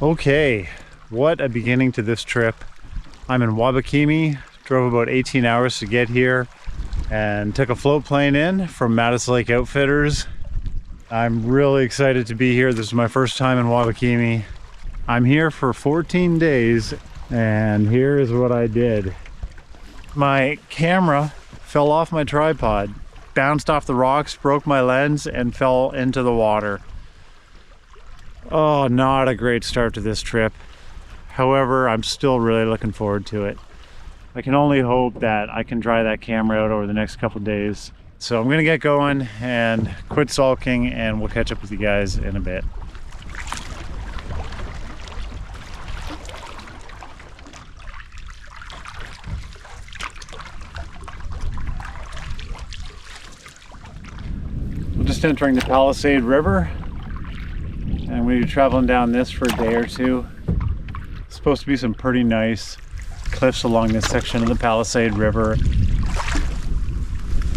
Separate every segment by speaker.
Speaker 1: Okay, what a beginning to this trip. I'm in Wabakimi, drove about 18 hours to get here, and took a float plane in from Mattis Lake Outfitters. I'm really excited to be here. This is my first time in Wabakimi. I'm here for 14 days, and here is what I did. My camera fell off my tripod, bounced off the rocks, broke my lens, and fell into the water. Oh, not a great start to this trip. However, I'm still really looking forward to it. I can only hope that I can dry that camera out over the next couple days. So I'm gonna get going and quit sulking, and we'll catch up with you guys in a bit. We're just entering the Palisade River, and we're traveling down this for a day or two. It's supposed to be some pretty nice cliffs along this section of the Palisade River.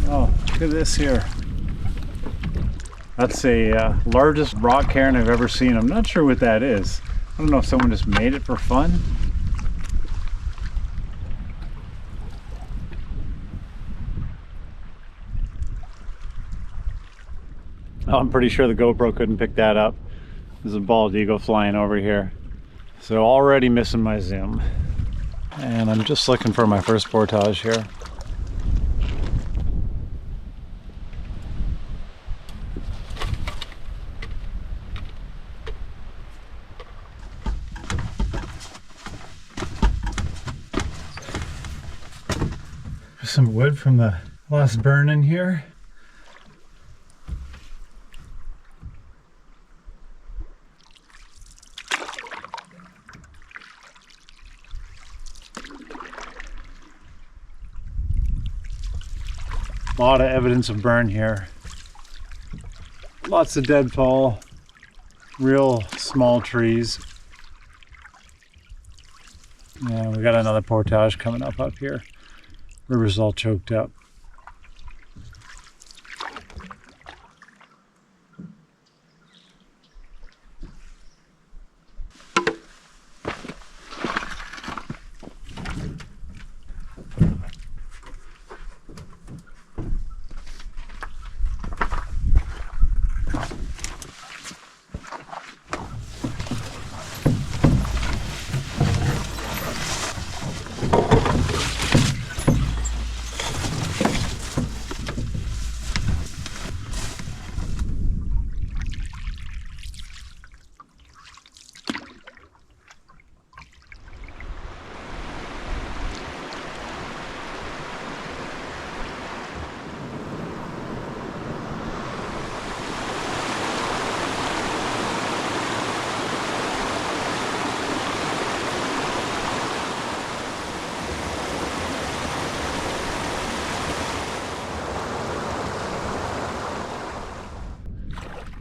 Speaker 1: Oh, look at this here. That's the largest rock cairn I've ever seen. I'm not sure what that is. I don't know if someone just made it for fun. Oh, I'm pretty sure the GoPro couldn't pick that up. There's a bald eagle flying over here. So already missing my zoom. And I'm just looking for my first portage here. There's some wood from the last burn in here. A lot of evidence of burn here. Lots of deadfall, real small trees. Yeah, we got another portage coming up here. River's all choked up.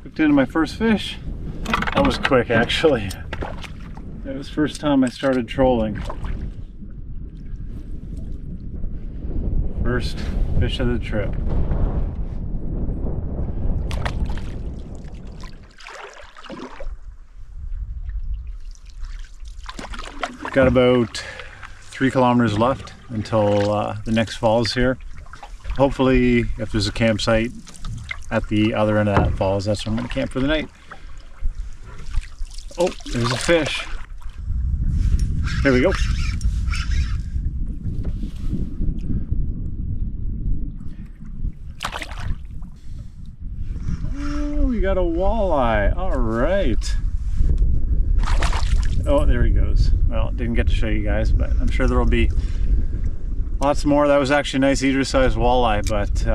Speaker 1: Hooked into my first fish. That was quick, actually. It was the first time I started trolling. First fish of the trip. Got about 3 kilometers left until the next falls here. Hopefully, if there's a campsite at the other end of that falls, that's where I'm going to camp for the night. Oh, there's a fish. Here we go. Oh, we got a walleye. All right. Oh, there he goes. Well, didn't get to show you guys, but I'm sure there will be lots more. That was actually a nice eater-sized walleye, but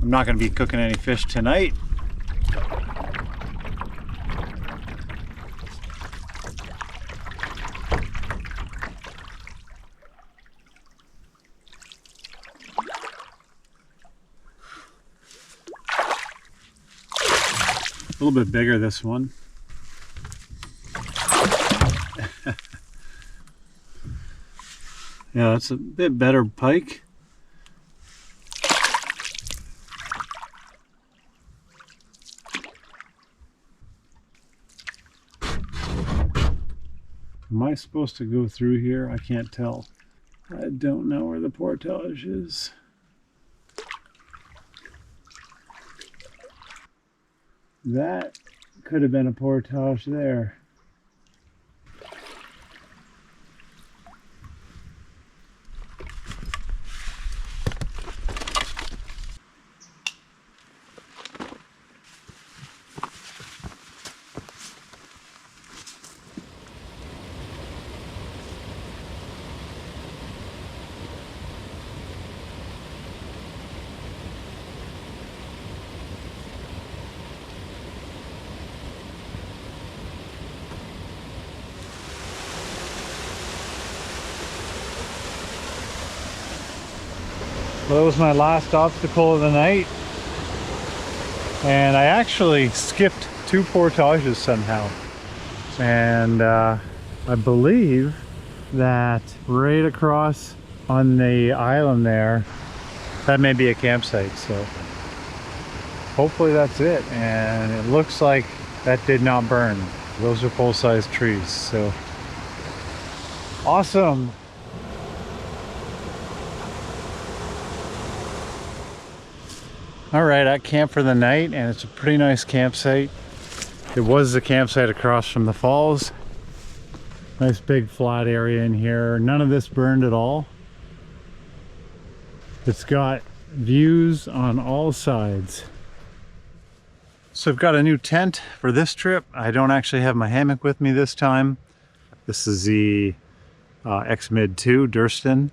Speaker 1: I'm not going to be cooking any fish tonight. A little bit bigger, this one. Yeah, that's a bit better pike. Am I supposed to go through here? I can't tell. I don't know where the portage is. That could have been a portage there. Well, that was my last obstacle of the night, and I actually skipped 2 portages somehow. And I believe that right across on the island there, that may be a campsite, so hopefully that's it. And it looks like that did not burn. Those are full-size trees, so awesome. All right, at camp for the night, and it's a pretty nice campsite. It was the campsite across from the falls. Nice big flat area in here. None of this burned at all. It's got views on all sides. So I've got a new tent for this trip. I don't actually have my hammock with me this time. This is the X-Mid 2 Durston.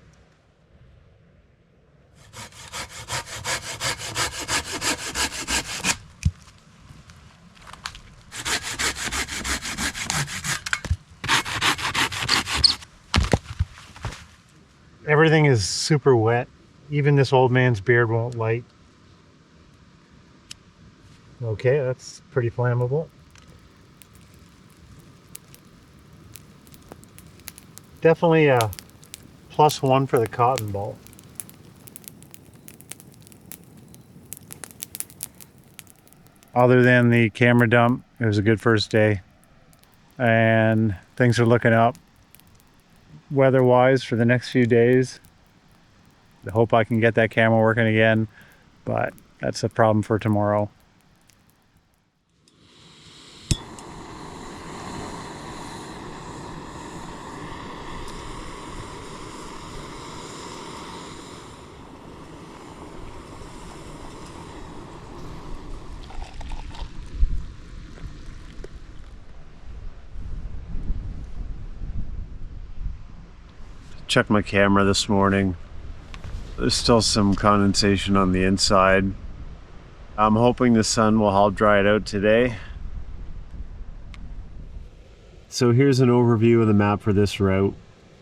Speaker 1: Everything is super wet. Even this old man's beard won't light. Okay, that's pretty flammable. Definitely a +1 for the cotton ball. Other than the camera dump, it was a good first day. And things are looking up weather-wise for the next few days. I hope I can get that camera working again, but that's a problem for tomorrow. Checked my camera this morning. There's still some condensation on the inside. I'm hoping the sun will help dry it out today. So here's an overview of the map for this route.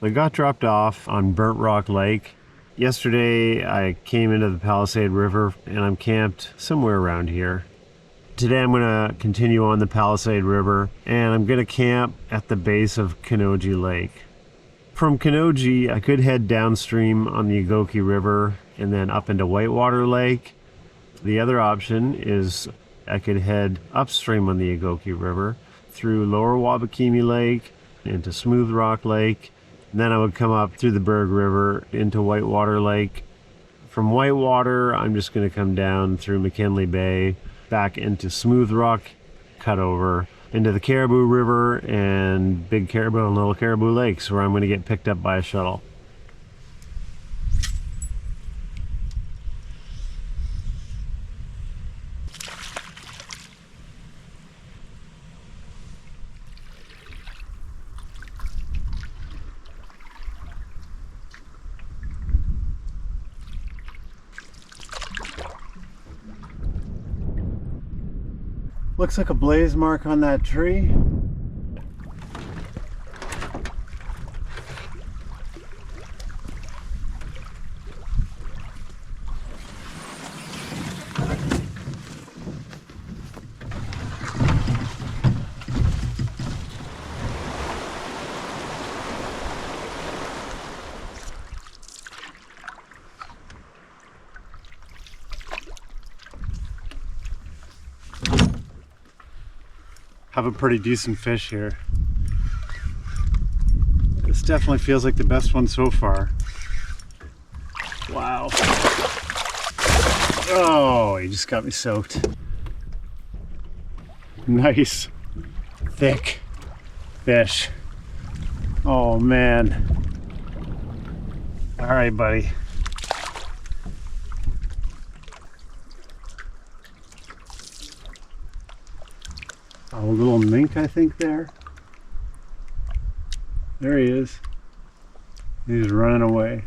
Speaker 1: I got dropped off on Burnt Rock Lake. Yesterday I came into the Palisade River and I'm camped somewhere around here. Today I'm going to continue on the Palisade River and I'm going to camp at the base of Canoe Lake. From Canoe, I could head downstream on the Agoki River and then up into Whitewater Lake. The other option is I could head upstream on the Agoki River through Lower Wabakimi Lake into Smooth Rock Lake. And then I would come up through the Berg River into Whitewater Lake. From Whitewater, I'm just going to come down through McKinley Bay, back into Smooth Rock, cut over into the Caribou River and Big Caribou and Little Caribou Lakes, where I'm going to get picked up by a shuttle. Looks like a blaze mark on that tree. Have a pretty decent fish here. This definitely feels like the best one so far. Wow. Oh, he just got me soaked. Nice, thick fish. Oh man. All right, buddy. A little mink, I think, there. There he is. He's running away.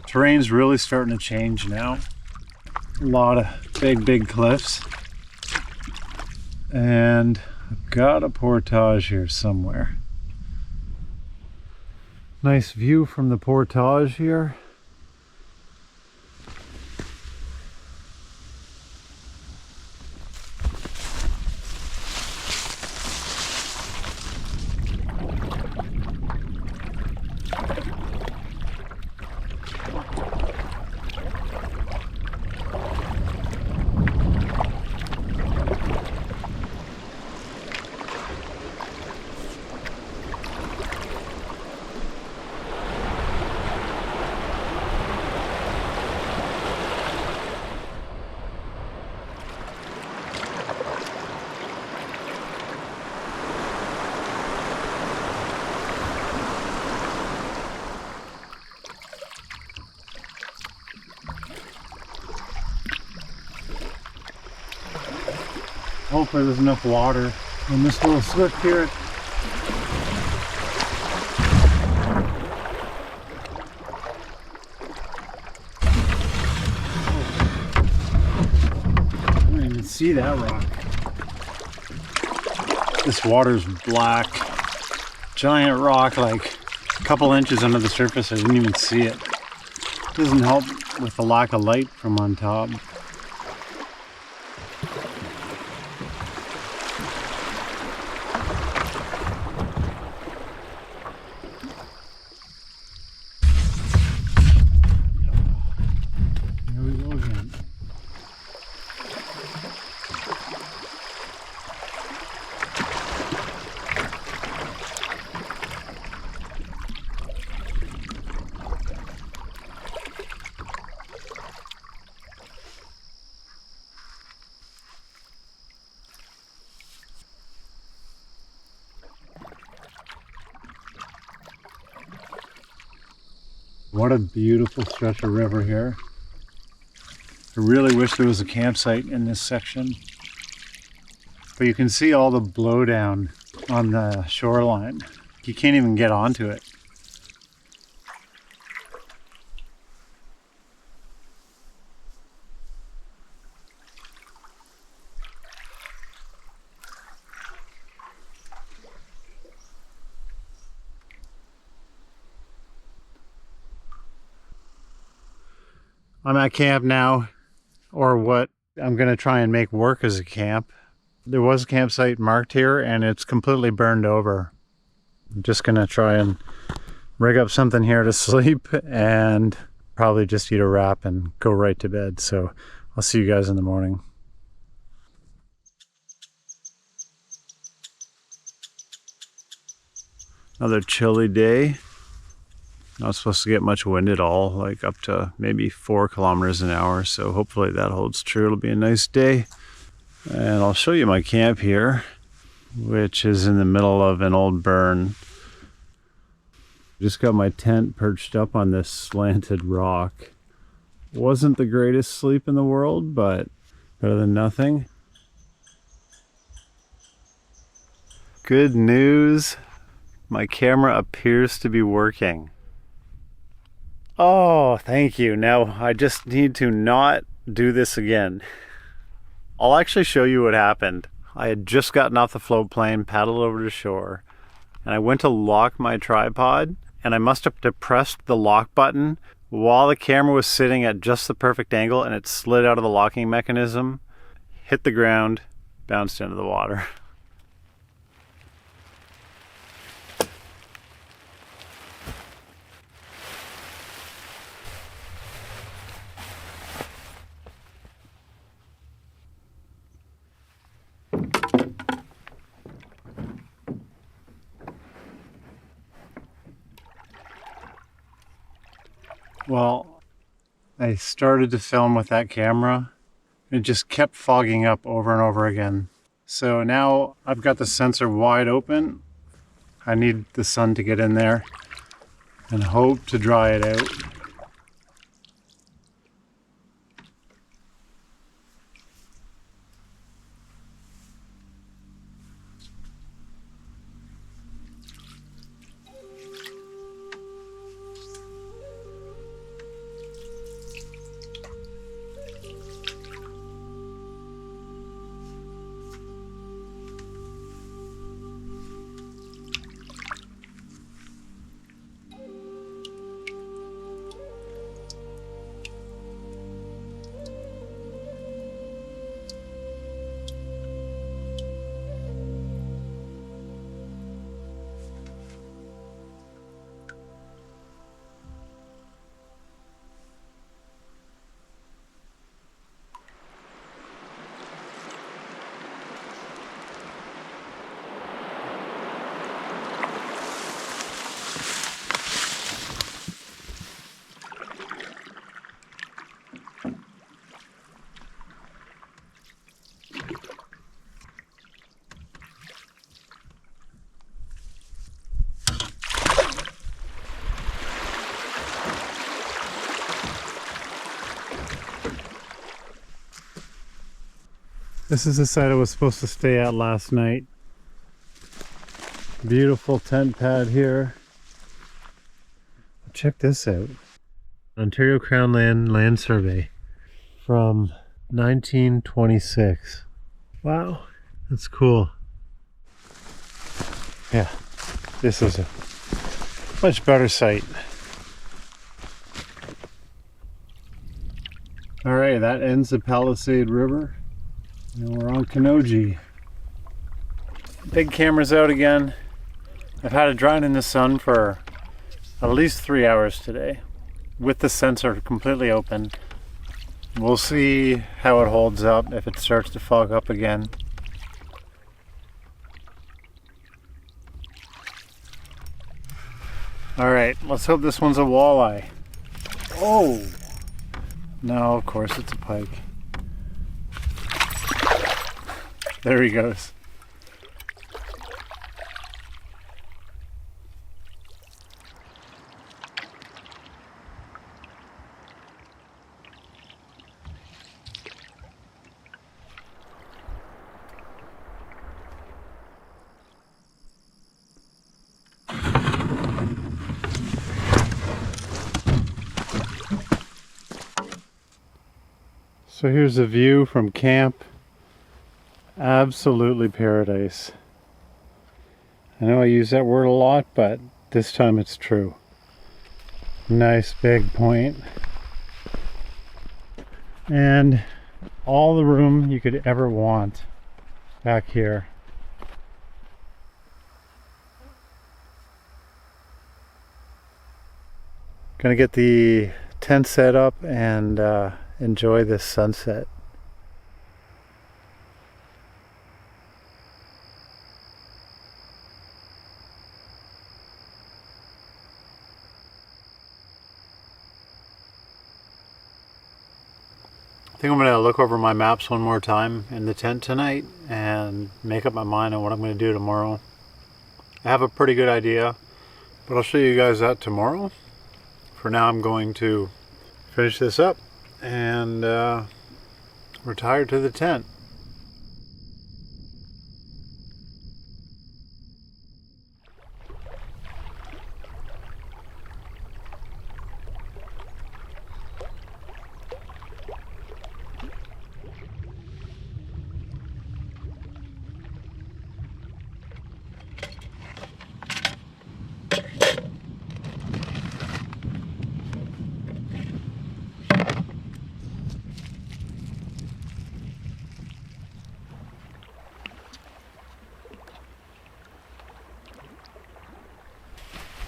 Speaker 1: Terrain's really starting to change now. A lot of big cliffs. And I've got a portage here somewhere. Nice view from the portage here. Hopefully there's enough water in this little slip here. I didn't even see that rock. This water's black. Giant rock, like a couple inches under the surface. I didn't even see it. Doesn't help with the lack of light from on top. What a beautiful stretch of river here. I really wish there was a campsite in this section. But you can see all the blowdown on the shoreline. You can't even get onto it. I'm at camp now, or what I'm gonna try and make work as a camp. There was a campsite marked here and it's completely burned over. I'm just gonna try and rig up something here to sleep and probably just eat a wrap and go right to bed. So I'll see you guys in the morning. Another chilly day. Not supposed to get much wind at all, like up to maybe 4 kilometers an hour. So hopefully that holds true. It'll be a nice day. And I'll show you my camp here, which is in the middle of an old burn. Just got my tent perched up on this slanted rock. Wasn't the greatest sleep in the world, but better than nothing. Good news. My camera appears to be working. Oh, thank you. Now I just need to not do this again. I'll actually show you what happened. I had just gotten off the float plane, paddled over to shore, and I went to lock my tripod, and I must have depressed the lock button while the camera was sitting at just the perfect angle, and it slid out of the locking mechanism, hit the ground, bounced into the water. Well, I started to film with that camera. It just kept fogging up over and over again. So now I've got the sensor wide open. I need the sun to get in there and hope to dry it out. This is the site I was supposed to stay at last night. Beautiful tent pad here. Check this out. Ontario Crown Land Survey from 1926. Wow, that's cool. Yeah, this is a much better site. All right, that ends the Palisade River. And we're on Canoe. Big camera's out again. I've had it drying in the sun for at least 3 hours today with the sensor completely open. We'll see how it holds up if it starts to fog up again. Alright, let's hope this one's a walleye. Oh! No, of course it's a pike. There he goes. So here's a view from camp. Absolutely paradise. I know I use that word a lot, but this time it's true. Nice big point. And all the room you could ever want back here. Gonna get the tent set up and enjoy this sunset. I think I'm going to look over my maps one more time in the tent tonight and make up my mind on what I'm going to do tomorrow. I have a pretty good idea, but I'll show you guys that tomorrow. For now, I'm going to finish this up and retire to the tent.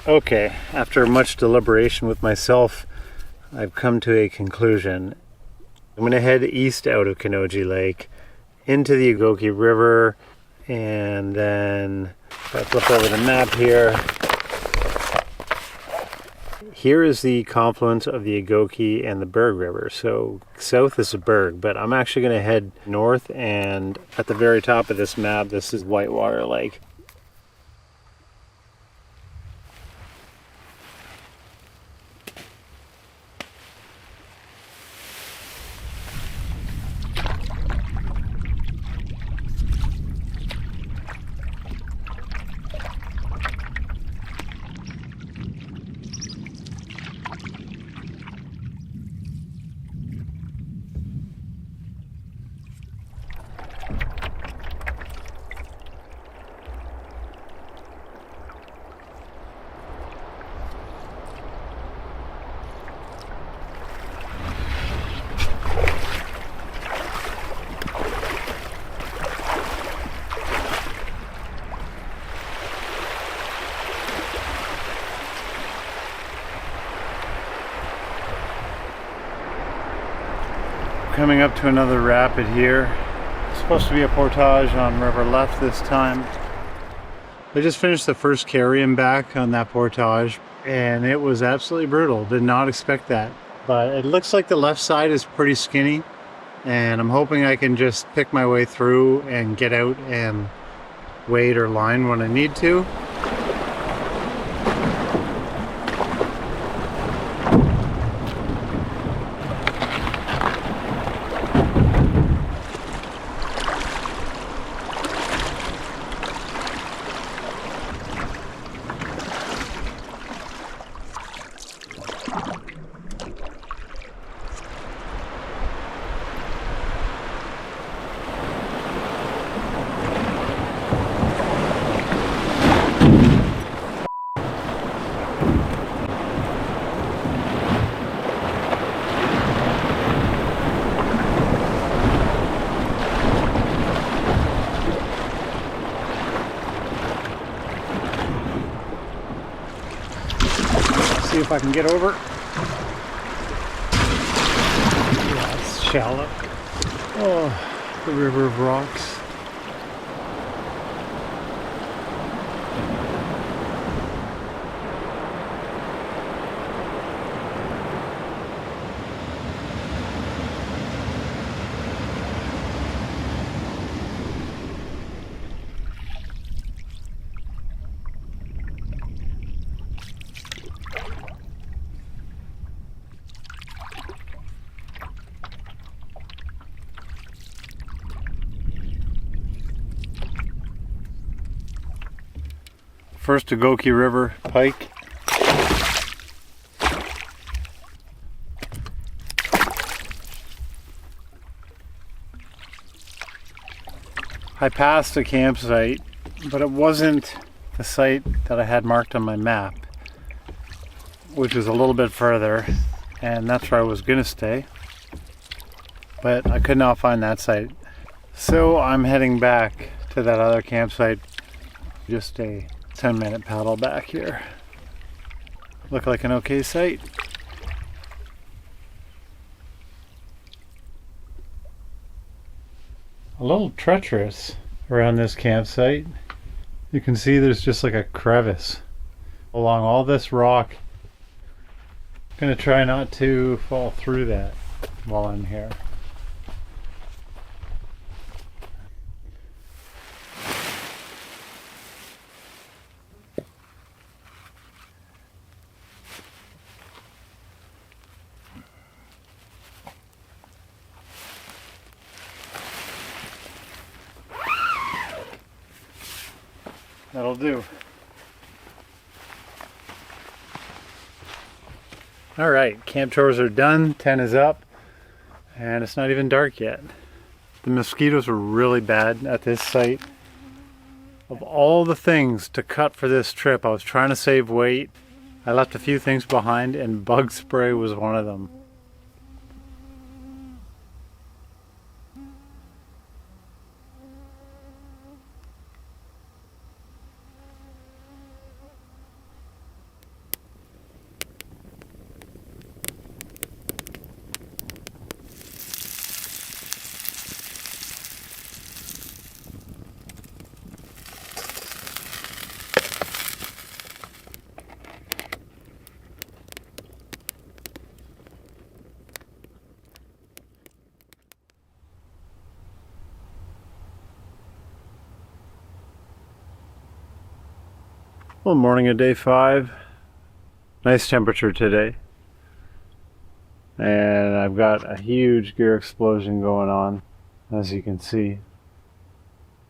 Speaker 1: Okay, after much deliberation with myself, I've come to a conclusion. I'm going to head east out of Canoe Lake into the Agoki River, and then if I flip over the map here, here is the confluence of the Agoki and the Berg River. So south is the Berg, but I'm actually going to head north, and at the very top of this map, this is Whitewater Lake. Coming up to another rapid here. It's supposed to be a portage on river left this time. I just finished the first carry-in back on that portage, and it was absolutely brutal. Did not expect that. But it looks like the left side is pretty skinny, and I'm hoping I can just pick my way through and get out and wade or line when I need to. See if I can get over. Yeah, it's shallow. Oh, the river of rocks. First Agoki River pike. I passed a campsite, but it wasn't the site that I had marked on my map, which was a little bit further, and that's where I was gonna stay. But I could not find that site. So I'm heading back to that other campsite. Just a 10-minute paddle back here. Look like an okay site. A little treacherous around this campsite. You can see there's just like a crevice along all this rock. I'm gonna try not to fall through that while I'm here. That'll do. All right, camp chores are done, 10 is up, and it's not even dark yet. The mosquitoes were really bad at this site. Of all the things to cut for this trip, I was trying to save weight. I left a few things behind, and bug spray was one of them. Well, morning of day 5. Nice temperature today. And I've got a huge gear explosion going on, as you can see.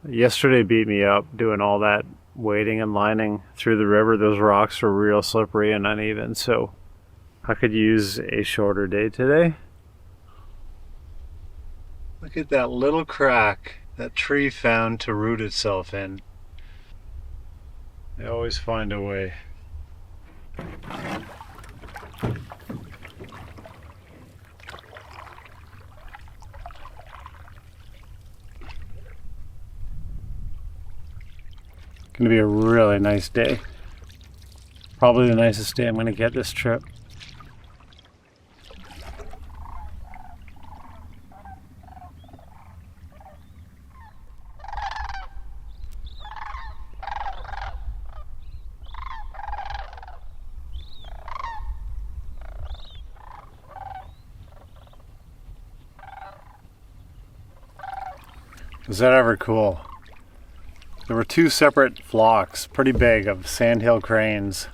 Speaker 1: Yesterday beat me up doing all that wading and lining through the river. Those rocks were real slippery and uneven, so I could use a shorter day today. Look at that little crack that tree found to root itself in. They always find a way. Gonna be a really nice day. Probably the nicest day I'm gonna get this trip. Was that ever cool? There were 2 separate flocks, pretty big, of sandhill cranes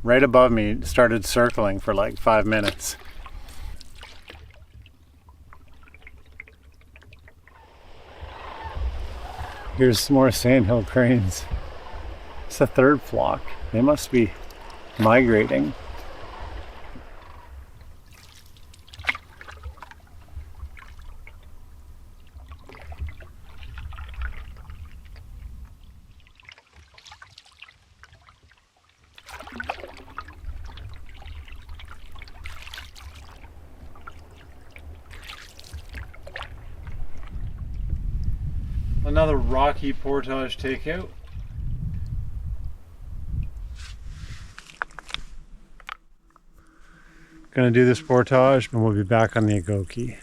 Speaker 1: right above me. Started circling for like 5 minutes. Here's some more sandhill cranes. It's the 3rd flock. They must be migrating. Another rocky portage takeout. Gonna do this portage and we'll be back on the Agoki.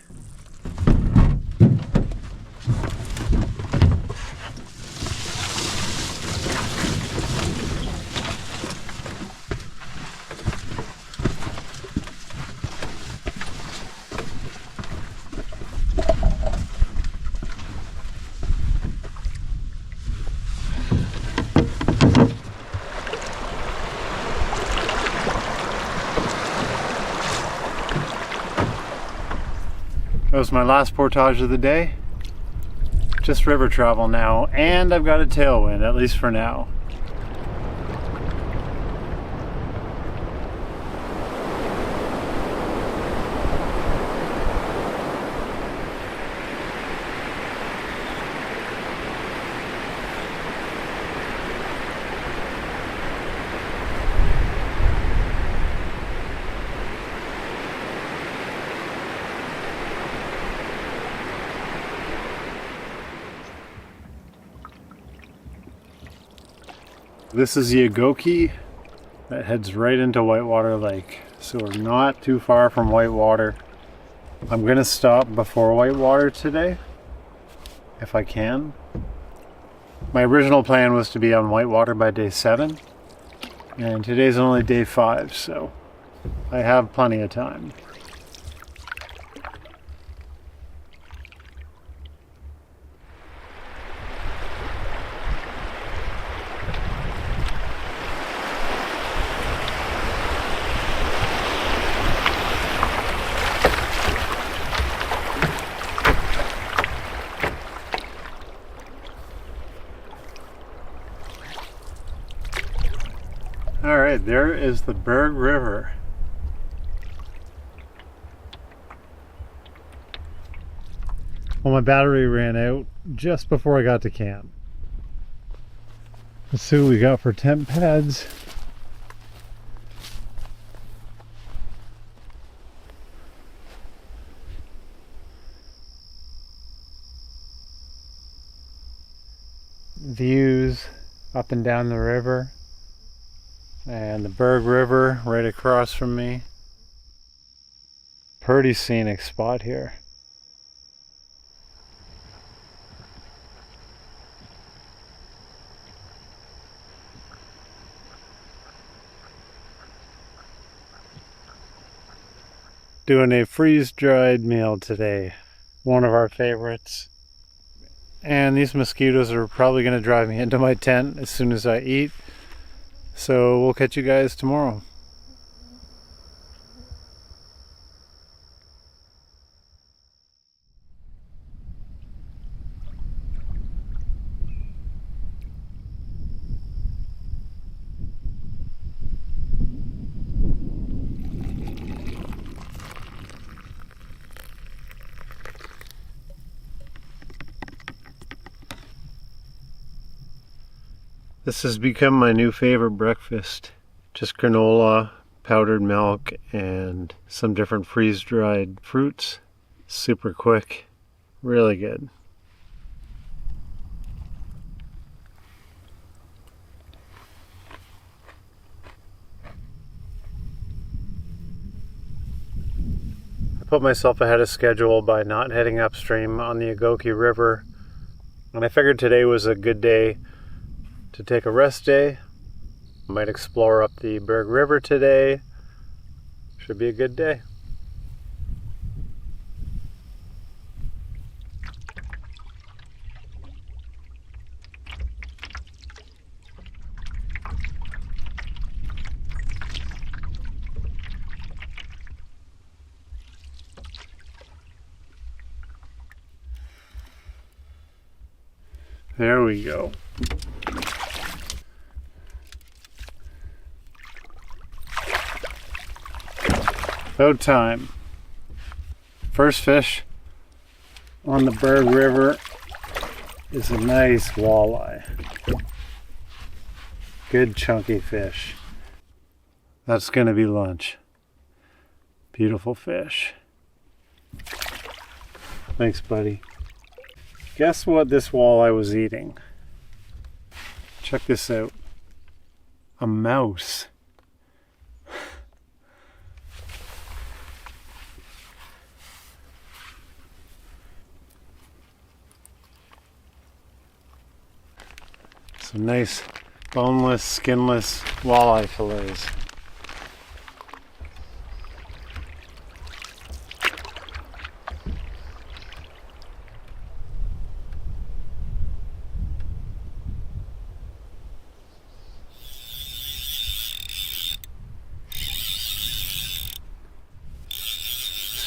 Speaker 1: That was my last portage of the day. Just river travel now, and I've got a tailwind, at least for now. This is the Agoki that heads right into Whitewater Lake. So we're not too far from Whitewater. I'm gonna stop before Whitewater today, if I can. My original plan was to be on Whitewater by day 7, and today's only day 5, so I have plenty of time. Alright, there is the Berg River. Well, my battery ran out just before I got to camp. Let's see what we got for tent pads. Views up and down the river. And the Berg River right across from me. Pretty scenic spot here. Doing a freeze-dried meal today. One of our favorites. And these mosquitoes are probably going to drive me into my tent as soon as I eat. So we'll catch you guys tomorrow. This has become my new favorite breakfast. Just granola, powdered milk, and some different freeze-dried fruits. Super quick, really good. I put myself ahead of schedule by not heading upstream on the Agoki River, and I figured today was a good day to take a rest day. I might explore up the Berg River today. Should be a good day. There we go. About time. First fish on the Berg River is a nice walleye. Good chunky fish. That's gonna be lunch. Beautiful fish. Thanks, buddy. Guess what this walleye was eating? Check this out. A mouse. Some nice boneless, skinless walleye fillets.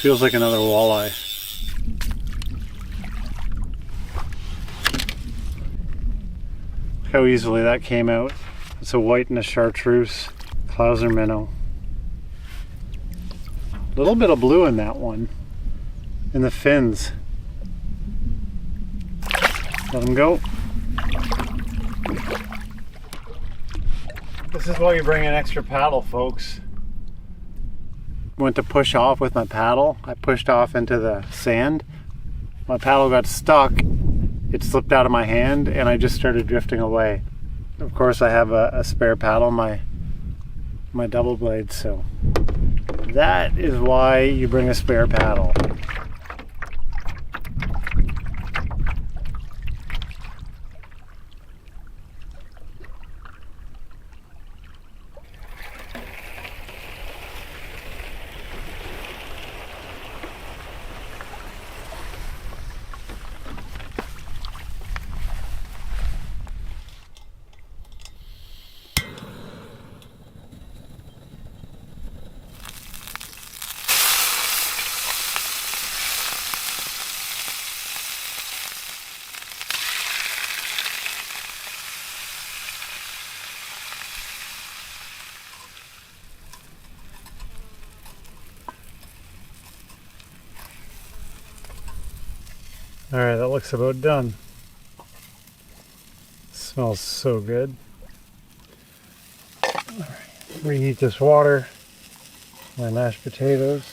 Speaker 1: Feels like another walleye. Look how easily that came out. It's a white and a chartreuse Clouser minnow. A little bit of blue in that one. In the fins. Let him go. This is why you bring an extra paddle, folks. Went to push off with my paddle. I pushed off into the sand. My paddle got stuck. It slipped out of my hand and I just started drifting away. Of course I have a spare paddle, my double blade, so that is why you bring a spare paddle. Alright, that looks about done. Smells so good. Alright, reheat this water. My mashed potatoes.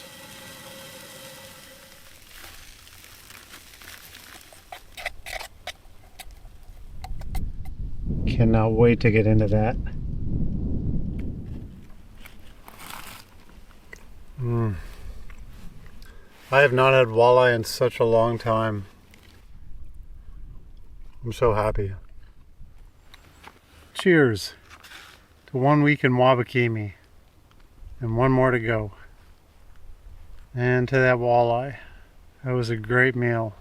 Speaker 1: Cannot wait to get into that. I have not had walleye in such a long time. I'm so happy. Cheers to 1 week in Wabakimi and one more to go. And to that walleye. That was a great meal.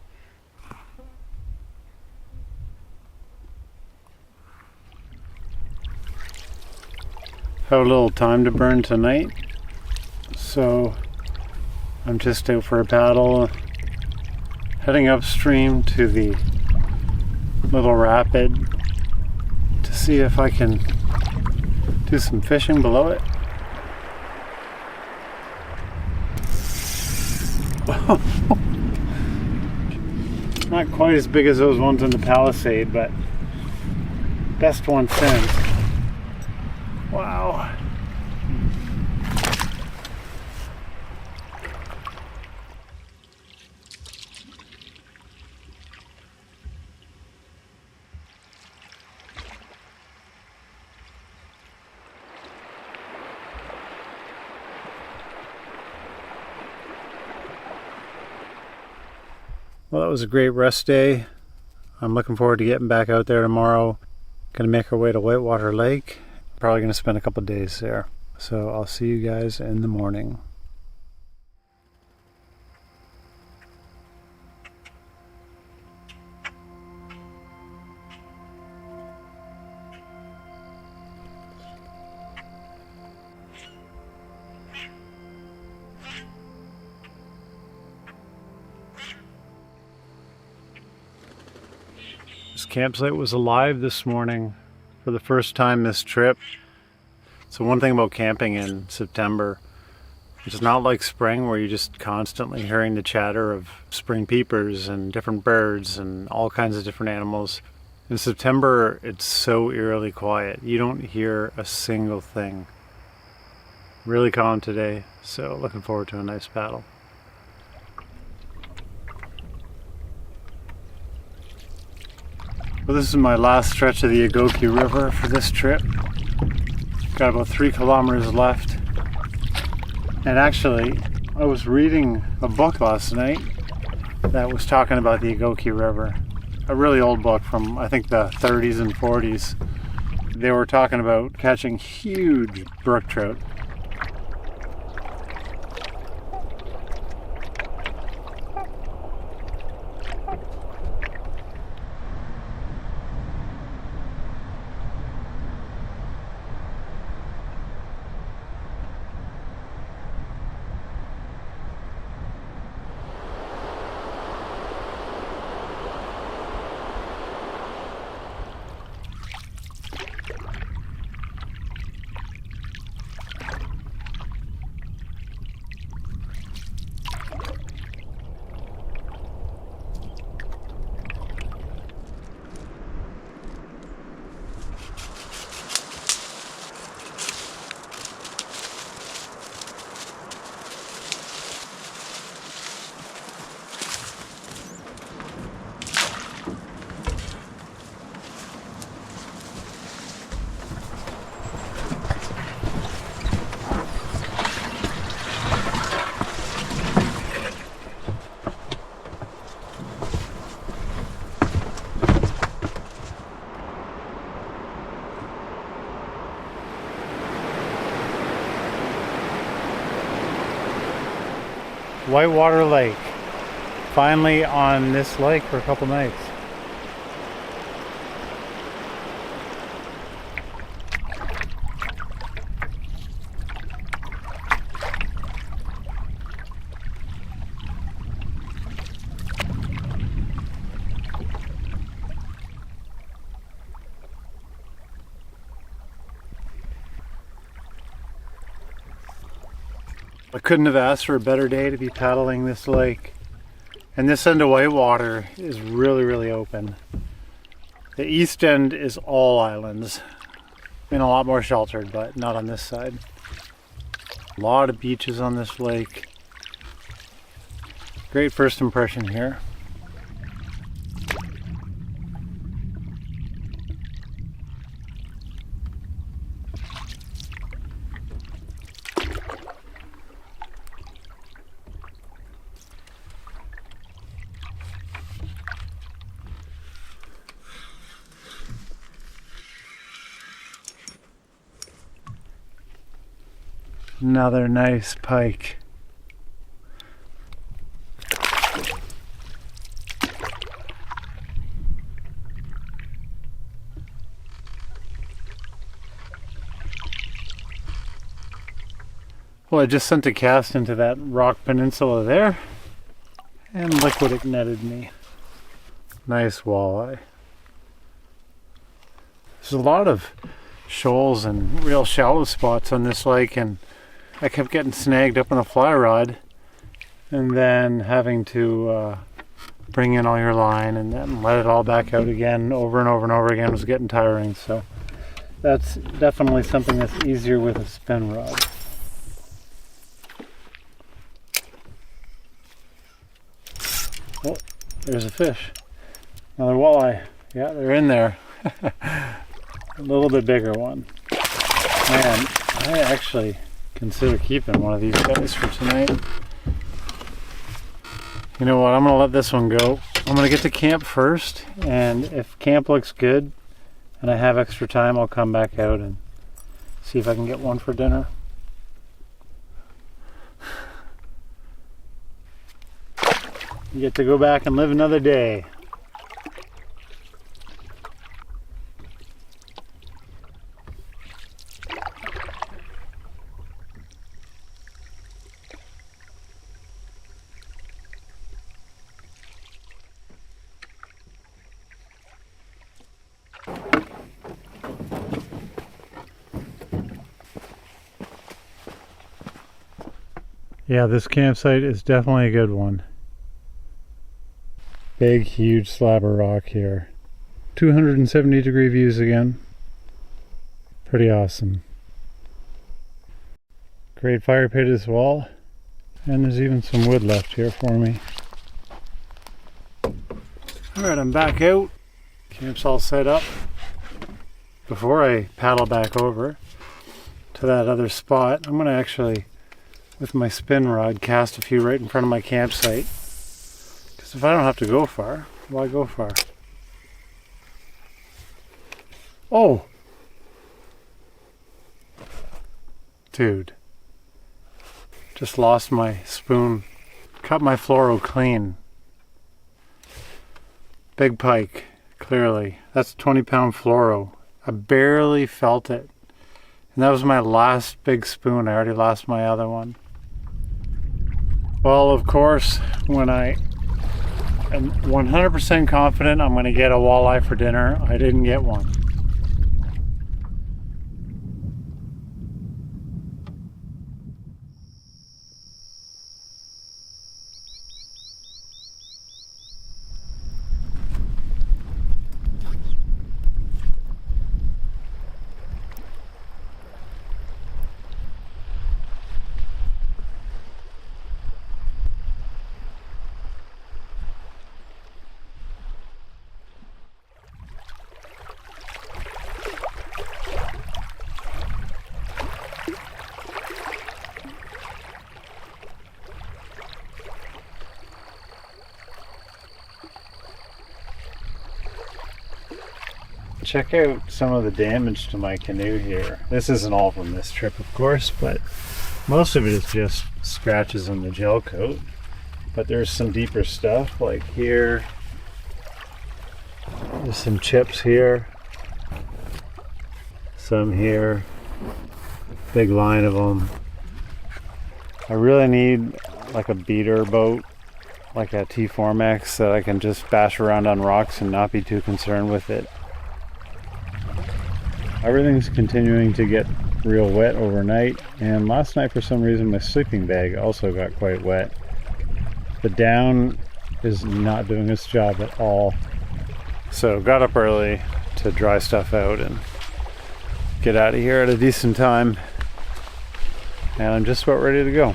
Speaker 1: Have a little time to burn tonight, so I'm just out for a paddle, heading upstream to the little rapid to see if I can do some fishing below it. Not quite as big as those ones in the Palisade, but best one since. Wow. Well, that was a great rest day. I'm looking forward to getting back out there tomorrow. Gonna make our way to Whitewater Lake. Probably gonna spend a couple days there. So I'll see you guys in the morning. This campsite was alive this morning for the first time this trip. So one thing about camping in September, it's not like spring where you're just constantly hearing the chatter of spring peepers and different birds and all kinds of different animals. In September, it's so eerily quiet. You don't hear a single thing. Really calm today, so looking forward to a nice paddle. Well, this is my last stretch of the Wabakimi River for this trip. Got about 3 kilometers left. And actually, I was reading a book last night that was talking about the Wabakimi River. A really old book from, I think, the 30s and 40s. They were talking about catching huge brook trout. Whitewater Lake. Finally on this lake for a couple nights. I couldn't have asked for a better day to be paddling this lake. And this end of Whitewater is really, really open. The east end is all islands. And a lot more sheltered, but not on this side. A lot of beaches on this lake. Great first impression here. Another nice pike. Well, I just sent a cast into that rock peninsula there, and look what it netted me. Nice walleye. There's a lot of shoals and real shallow spots on this lake, and I kept getting snagged up on a fly rod and then having to bring in all your line and then let it all back out again over and over and over again was getting tiring. So that's definitely something that's easier with a spin rod. Oh, there's a fish. Another walleye. Yeah, they're in there. A little bit bigger one. Man, I actually consider keeping one of these guys for tonight. You know what, I'm gonna let this one go. I'm gonna get to camp first, and if camp looks good and I have extra time, I'll come back out and see if I can get one for dinner. You get to go back and live another day. Yeah, this campsite is definitely a good one. Big, huge slab of rock here. 270-degree views again. Pretty awesome. Great fire pit as well. And there's even some wood left here for me. Alright, I'm back out. Camp's all set up. Before I paddle back over to that other spot, I'm going to actually, with my spin rod, cast a few right in front of my campsite. Because if I don't have to go far, why go far? Oh! Dude. Just lost my spoon. Cut my fluoro clean. Big pike, clearly. That's 20-pound fluoro. I barely felt it. And that was my last big spoon. I already lost my other one. Well, of course, when I am 100% confident I'm going to get a walleye for dinner, I didn't get one. Check out some of the damage to my canoe here. This isn't all from this trip, of course, but most of it is just scratches on the gel coat. But there's some deeper stuff, like here. There's some chips here. Some here. Big line of them. I really need like a beater boat, like a T4Max, that I can just bash around on rocks and not be too concerned with it. Everything's continuing to get real wet overnight, and last night for some reason my sleeping bag also got quite wet. The down is not doing its job at all. So got up early to dry stuff out and get out of here at a decent time, and I'm just about ready to go.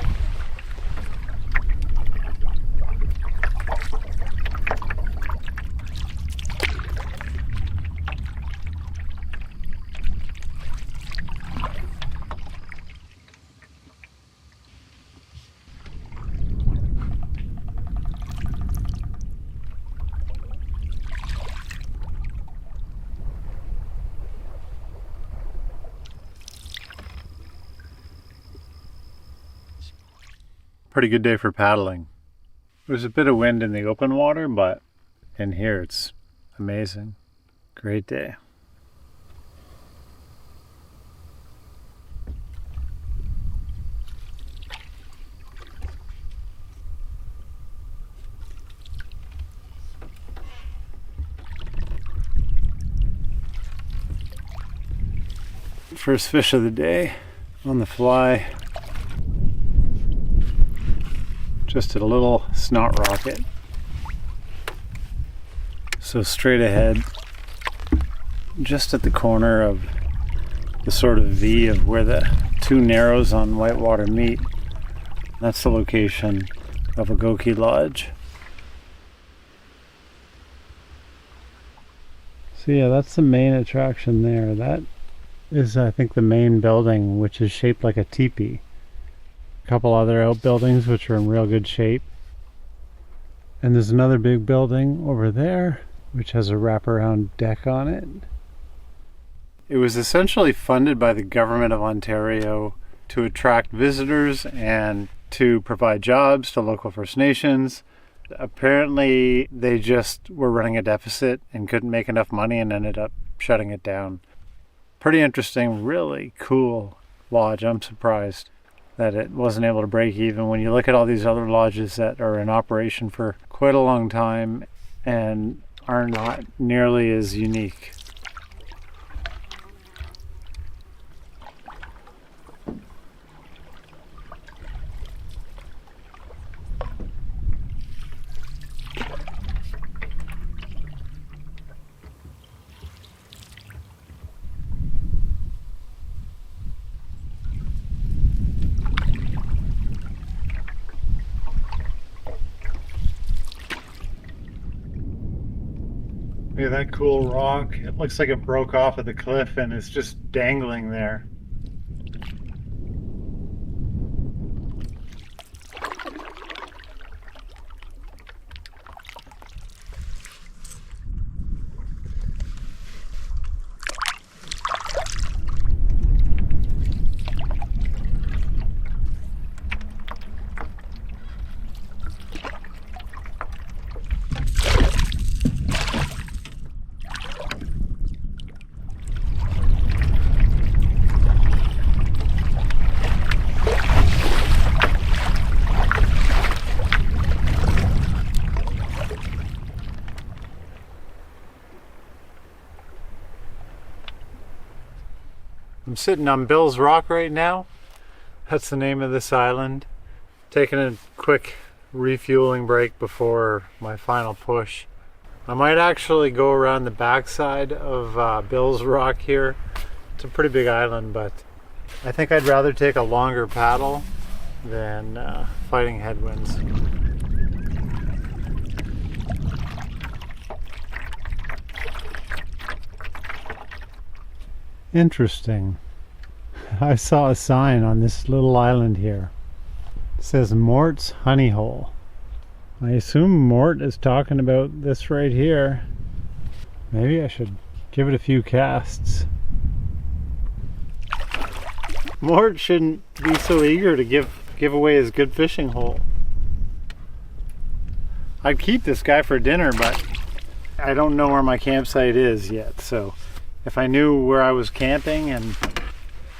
Speaker 1: Pretty good day for paddling. There's a bit of wind in the open water, but in here it's amazing. Great day. First fish of the day on the fly. Just a little snot rocket. So straight ahead, just at the corner of the sort of V of where the two narrows on Whitewater meet. That's the location of a Goki Lodge. So yeah, that's the main attraction there. That is, I think, the main building, which is shaped like a teepee. A couple other outbuildings which are in real good shape. And there's another big building over there which has a wraparound deck on it. It was essentially funded by the government of Ontario to attract visitors and to provide jobs to local First Nations. Apparently they just were running a deficit and couldn't make enough money and ended up shutting it down. Pretty interesting, really cool lodge. I'm surprised that it wasn't able to break even when you look at all these other lodges that are in operation for quite a long time and are not nearly as unique. Look at that cool rock. It looks like it broke off of the cliff and it's just dangling there. I'm sitting on Bill's Rock right now. That's the name of this island. Taking a quick refueling break before my final push. I might actually go around the backside of Bill's Rock here. It's a pretty big island, but I think I'd rather take a longer paddle than fighting headwinds. Interesting. I saw a sign on this little island here. It says Mort's Honey Hole. I assume Mort is talking about this right here. Maybe I should give it a few casts. Mort shouldn't be so eager to give away his good fishing hole. I'd keep this guy for dinner, but I don't know where my campsite is yet, so if I knew where I was camping and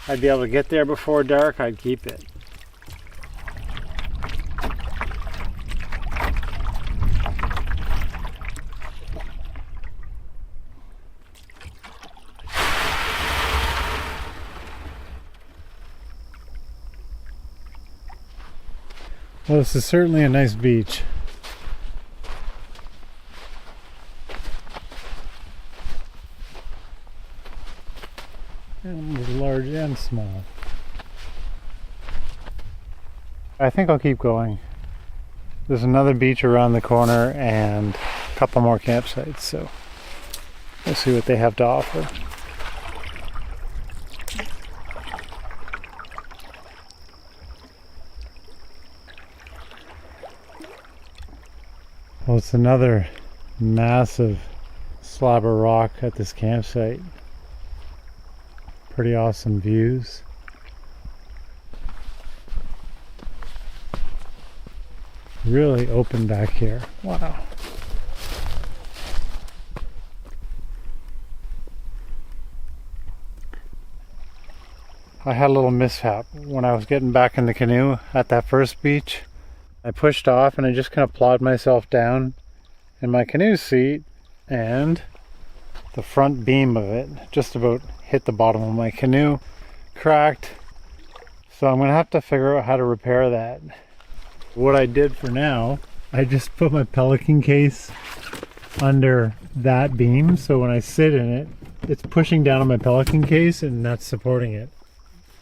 Speaker 1: I'd be able to get there before dark, I'd keep it. Well, this is certainly a nice beach. And large and small. I think I'll keep going. There's another beach around the corner and a couple more campsites, so we'll see what they have to offer. Well, it's another massive slab of rock at this campsite. Pretty awesome views. Really open back here. Wow. I had a little mishap when I was getting back in the canoe at that first beach. I pushed off and I just kind of plowed myself down in my canoe seat, and the front beam of it just about hit the bottom of my canoe, cracked. So I'm gonna have to figure out how to repair that. What I did for now, I just put my Pelican case under that beam, so when I sit in it, it's pushing down on my Pelican case and that's supporting it.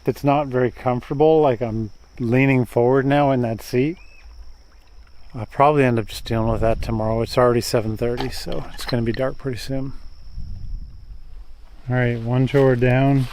Speaker 1: It's not very comfortable, like I'm leaning forward now in that seat. I'll probably end up just dealing with that tomorrow. It's already 7:30, so it's gonna be dark pretty soon. All right, one chore down.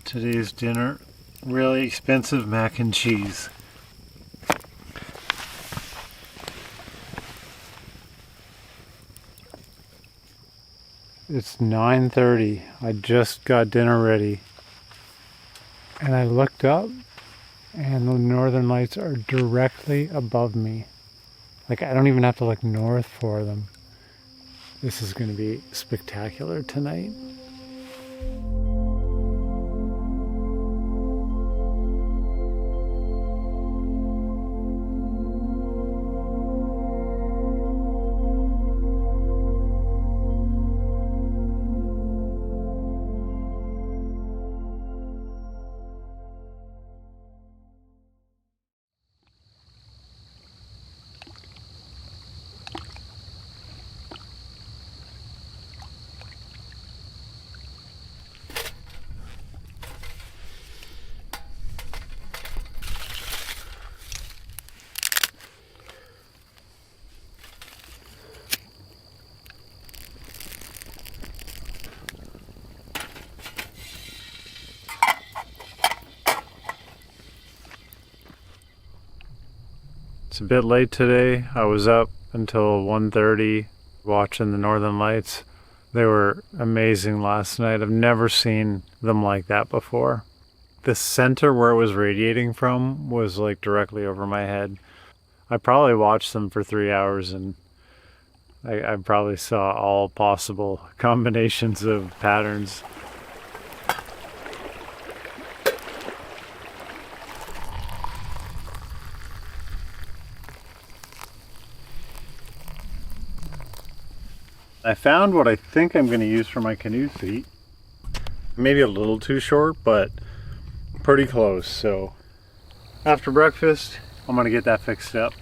Speaker 1: Today's dinner, really expensive mac and cheese. It's 9:30. I just got dinner ready. And I looked up and the northern lights are directly above me. Like I don't even have to look north for them. This is going to be spectacular tonight. It's a bit late today. I was up until 1:30 watching the northern lights. They were amazing last night. I've never seen them like that before. The center where it was radiating from was like directly over my head. I probably watched them for 3 hours and I probably saw all possible combinations of patterns. I found what I think I'm going to use for my canoe seat. Maybe a little too short, but pretty close. So after breakfast, I'm going to get that fixed up.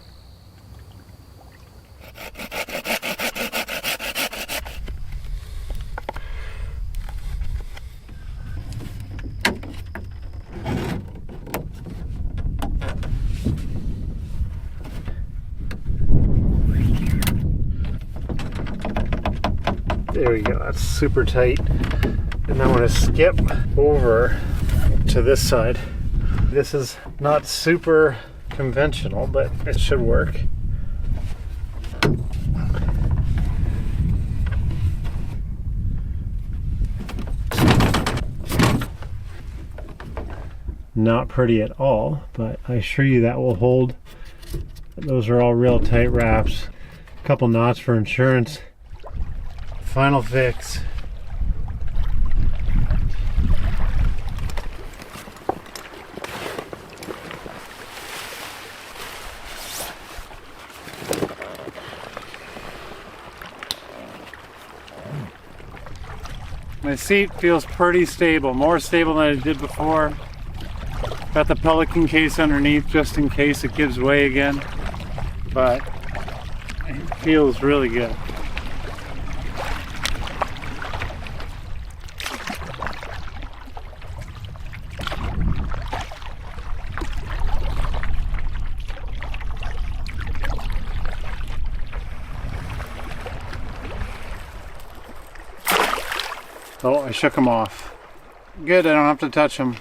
Speaker 1: There we go, that's super tight. And I'm gonna skip over to this side. This is not super conventional, but it should work. Not pretty at all, but I assure you that will hold. Those are all real tight wraps. A couple knots for insurance. Final fix. My seat feels pretty stable, more stable than it did before. Got the Pelican case underneath just in case it gives way again, but it feels really good. Oh, I shook him off. Good, I don't have to touch him.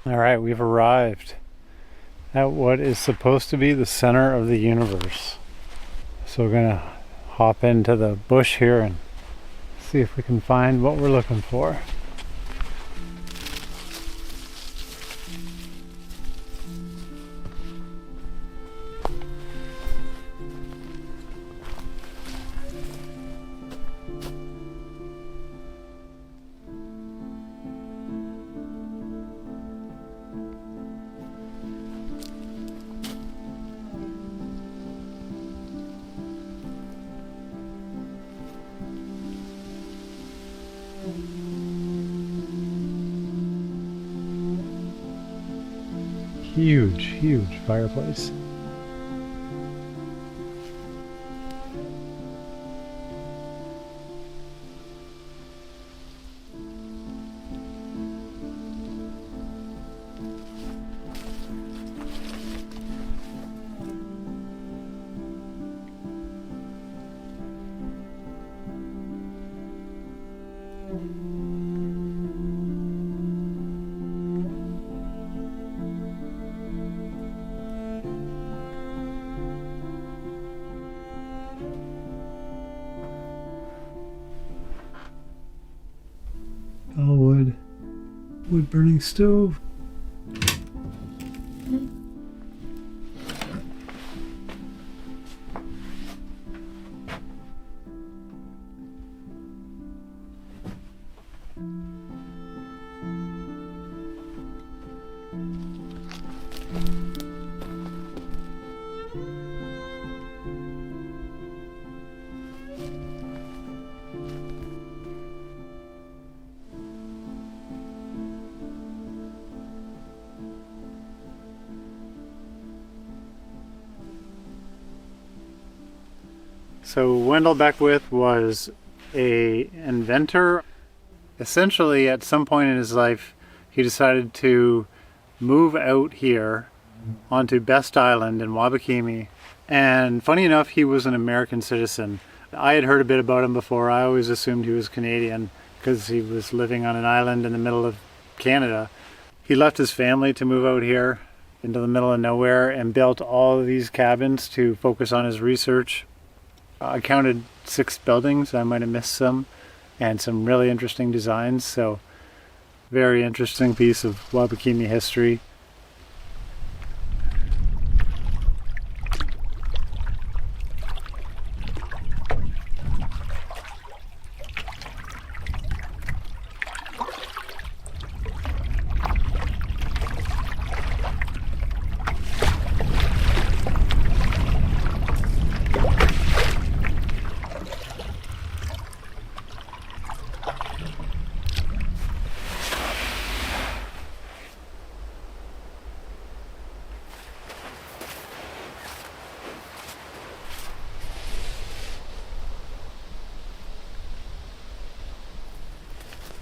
Speaker 1: All right, we've arrived at what is supposed to be the center of the universe. So we're gonna hop into the bush here and see if we can find what we're looking for. Huge fireplace. Wood burning stove. So Wendell Beckwith was an inventor. Essentially, at some point in his life, he decided to move out here onto Best Island in Wabakimi. And funny enough, he was an American citizen. I had heard a bit about him before. I always assumed he was Canadian because he was living on an island in the middle of Canada. He left his family to move out here into the middle of nowhere and built all of these cabins to focus on his research. I counted 6 buildings. I might have missed some, and some really interesting designs. So very interesting piece of Wabakimi history.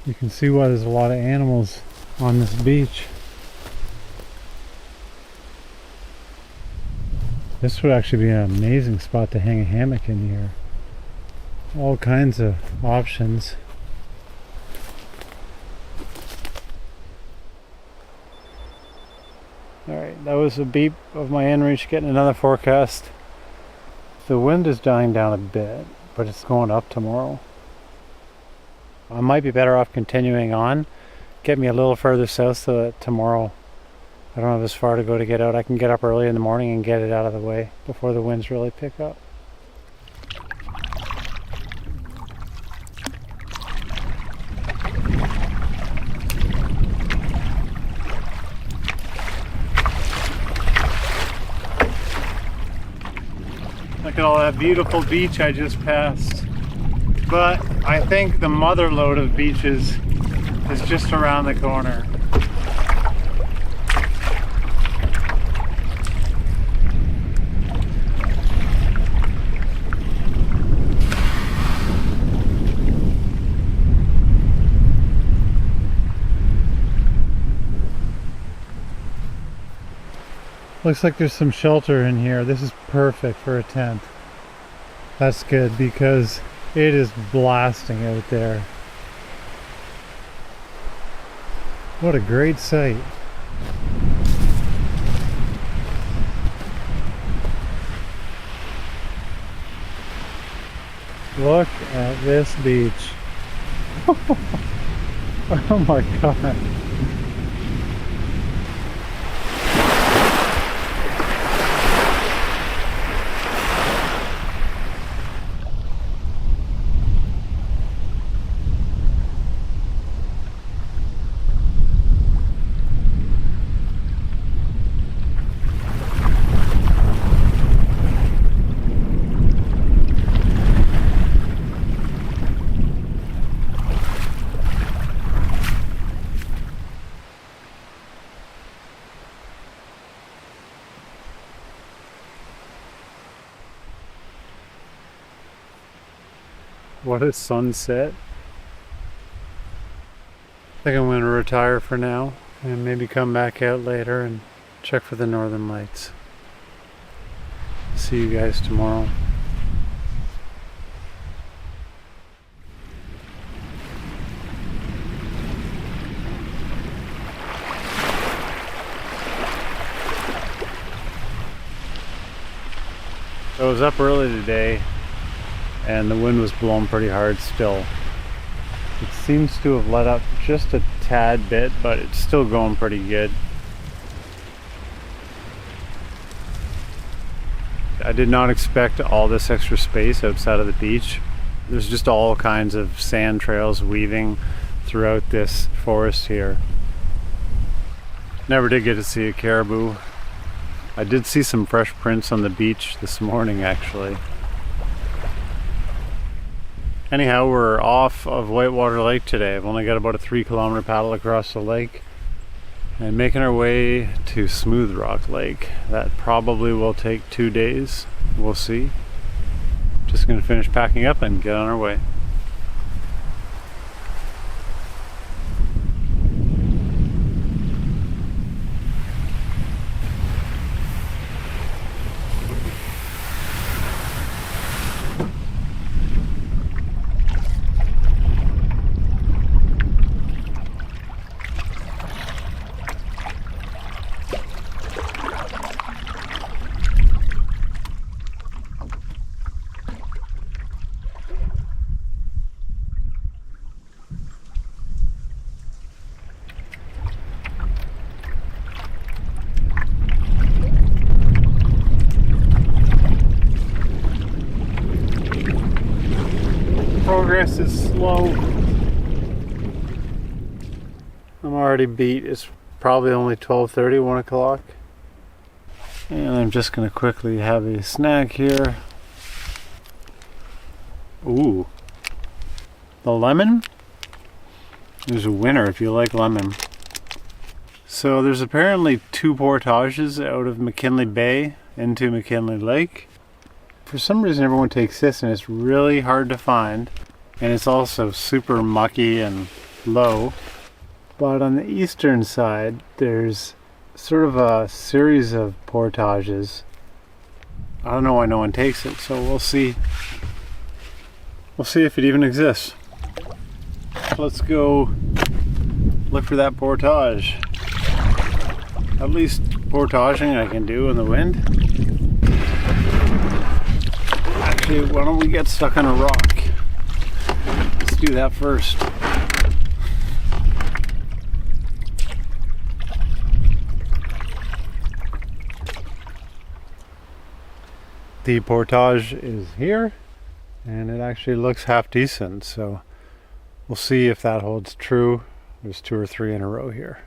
Speaker 1: You can see why there's a lot of animals on this beach. This would actually be an amazing spot to hang a hammock in here. All kinds of options. Alright, that was a beep of my inReach getting another forecast. The wind is dying down a bit, but it's going up tomorrow. I might be better off continuing on, get me a little further south so that tomorrow I don't have as far to go to get out. I can get up early in the morning and get it out of the way before the winds really pick up. Look at all that beautiful beach I just passed. But I think the mother lode of beaches is just around the corner. Looks like there's some shelter in here. This is perfect for a tent. That's good because it is blasting out there. What a great sight. Look at this beach. Oh my God. What a sunset. I think I'm going to retire for now and maybe come back out later and check for the northern lights. See you guys tomorrow. I was up early today and the wind was blowing pretty hard still. It seems to have let up just a tad bit, but it's still going pretty good. I did not expect all this extra space outside of the beach. There's just all kinds of sand trails weaving throughout this forest here. Never did get to see a caribou. I did see some fresh prints on the beach this morning actually. Anyhow, we're off of Whitewater Lake today. I've only got about a 3-kilometer paddle across the lake and making our way to Smooth Rock Lake. That probably will take 2 days. We'll see. Just gonna finish packing up and get on our way. Progress is slow. I'm already beat. It's probably only 12:30, 1 o'clock. And I'm just gonna quickly have a snack here. Ooh. The lemon is a winner if you like lemon. So there's apparently 2 portages out of McKinley Bay into McKinley Lake. For some reason everyone takes this and it's really hard to find, and it's also super mucky and low. But on the eastern side there's sort of a series of portages. I don't know why no one takes it, so we'll see. We'll see if it even exists. Let's go look for that portage. At least portaging I can do in the wind. Actually, why don't we get stuck on a rock? Let's do that first. The portage is here, and it actually looks half decent, so we'll see if that holds true. There's 2 or 3 in a row here.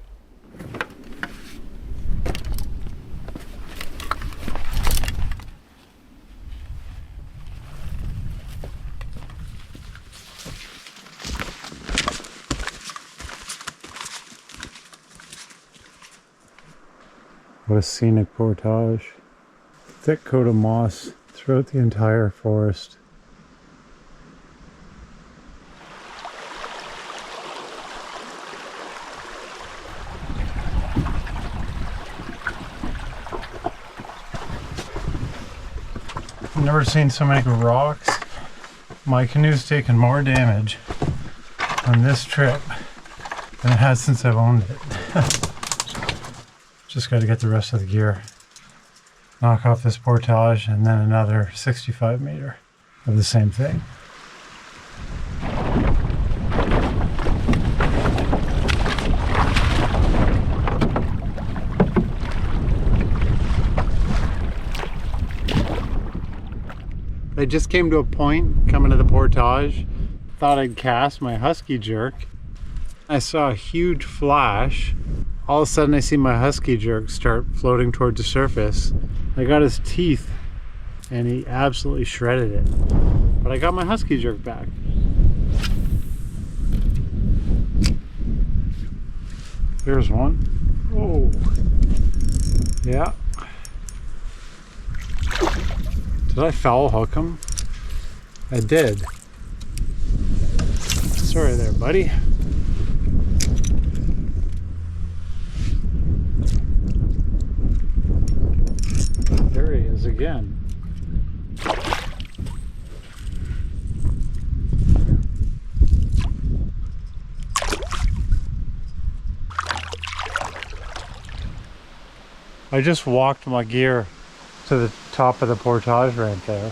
Speaker 1: What a scenic portage. Thick coat of moss throughout the entire forest. I've never seen so many rocks. My canoe's taken more damage on this trip than it has since I've owned it. Just got to get the rest of the gear. Knock off this portage and then another 65 meter of the same thing. I just came to a point coming to the portage. Thought I'd cast my husky jerk. I saw a huge flash. All of a sudden I see my husky jerk start floating towards the surface. I got his teeth and he absolutely shredded it. But I got my husky jerk back. There's one. Oh, yeah. Did I foul hook him? I did. Sorry there, buddy. There he is again. I just walked my gear to the top of the portage right there,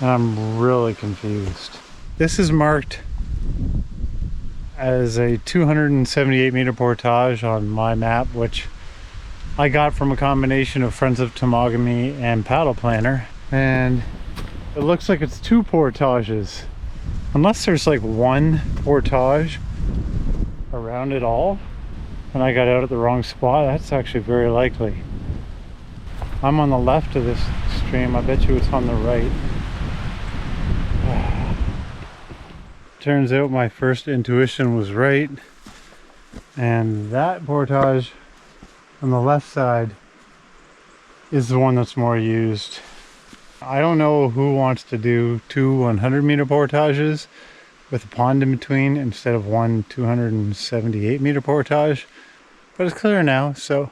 Speaker 1: and I'm really confused. This is marked as a 278 meter portage on my map, which I got from a combination of Friends of Wabakimi and Paddle Planner, and it looks like it's two portages, unless there's like one portage around it all and I got out at the wrong spot. That's actually very likely. I'm on the left of this stream. I bet you it's on the right. Turns out my first intuition was right, and that portage on the left side is the one that's more used. I don't know who wants to do two 100 meter portages with a pond in between instead of one 278 meter portage, but it's clear now, so.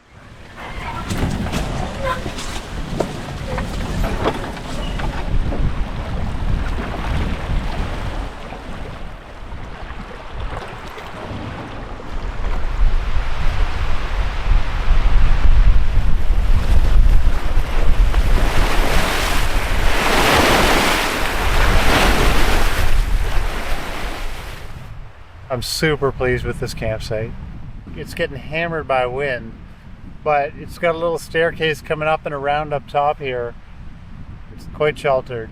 Speaker 1: I'm super pleased with this campsite. It's getting hammered by wind, but it's got a little staircase coming up and around up top here. It's quite sheltered.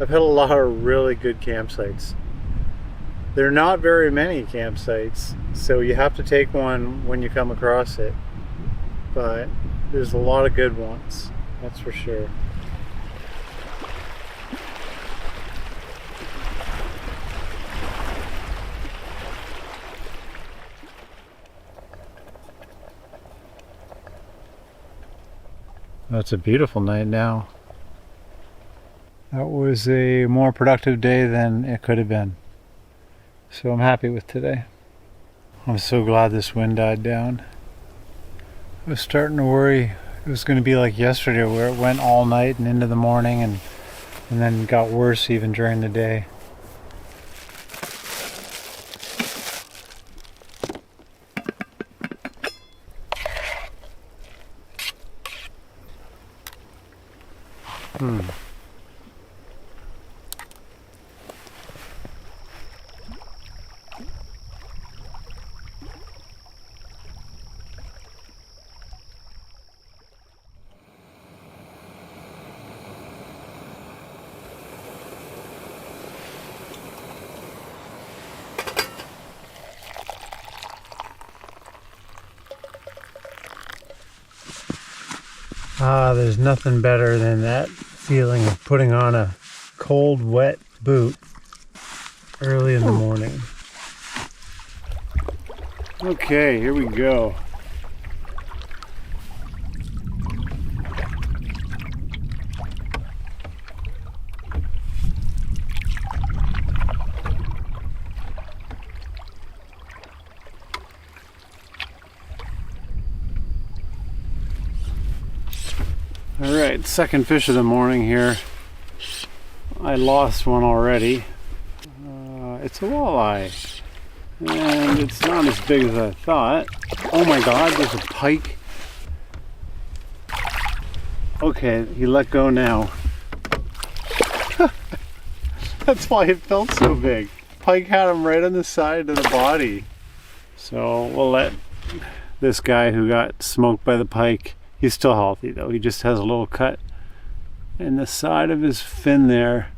Speaker 1: I've had a lot of really good campsites. There are not very many campsites, so you have to take one when you come across it. But there's a lot of good ones, that's for sure. That's a beautiful night now. That was a more productive day than it could have been. So I'm happy with today. I'm so glad this wind died down. I was starting to worry it was going to be like yesterday where it went all night and into the morning and then got worse even during the day. There's nothing better than that feeling of putting on a cold, wet boot early in the morning. Okay, here we go. Alright, second fish of the morning here. I lost one already. It's a walleye. And it's not as big as I thought. Oh my god, there's a pike. Okay, he let go now. That's why it felt so big. Pike had him right on the side of the body. So we'll let this guy who got smoked by the pike, he's still healthy though. He just has a little cut in the side of his fin there.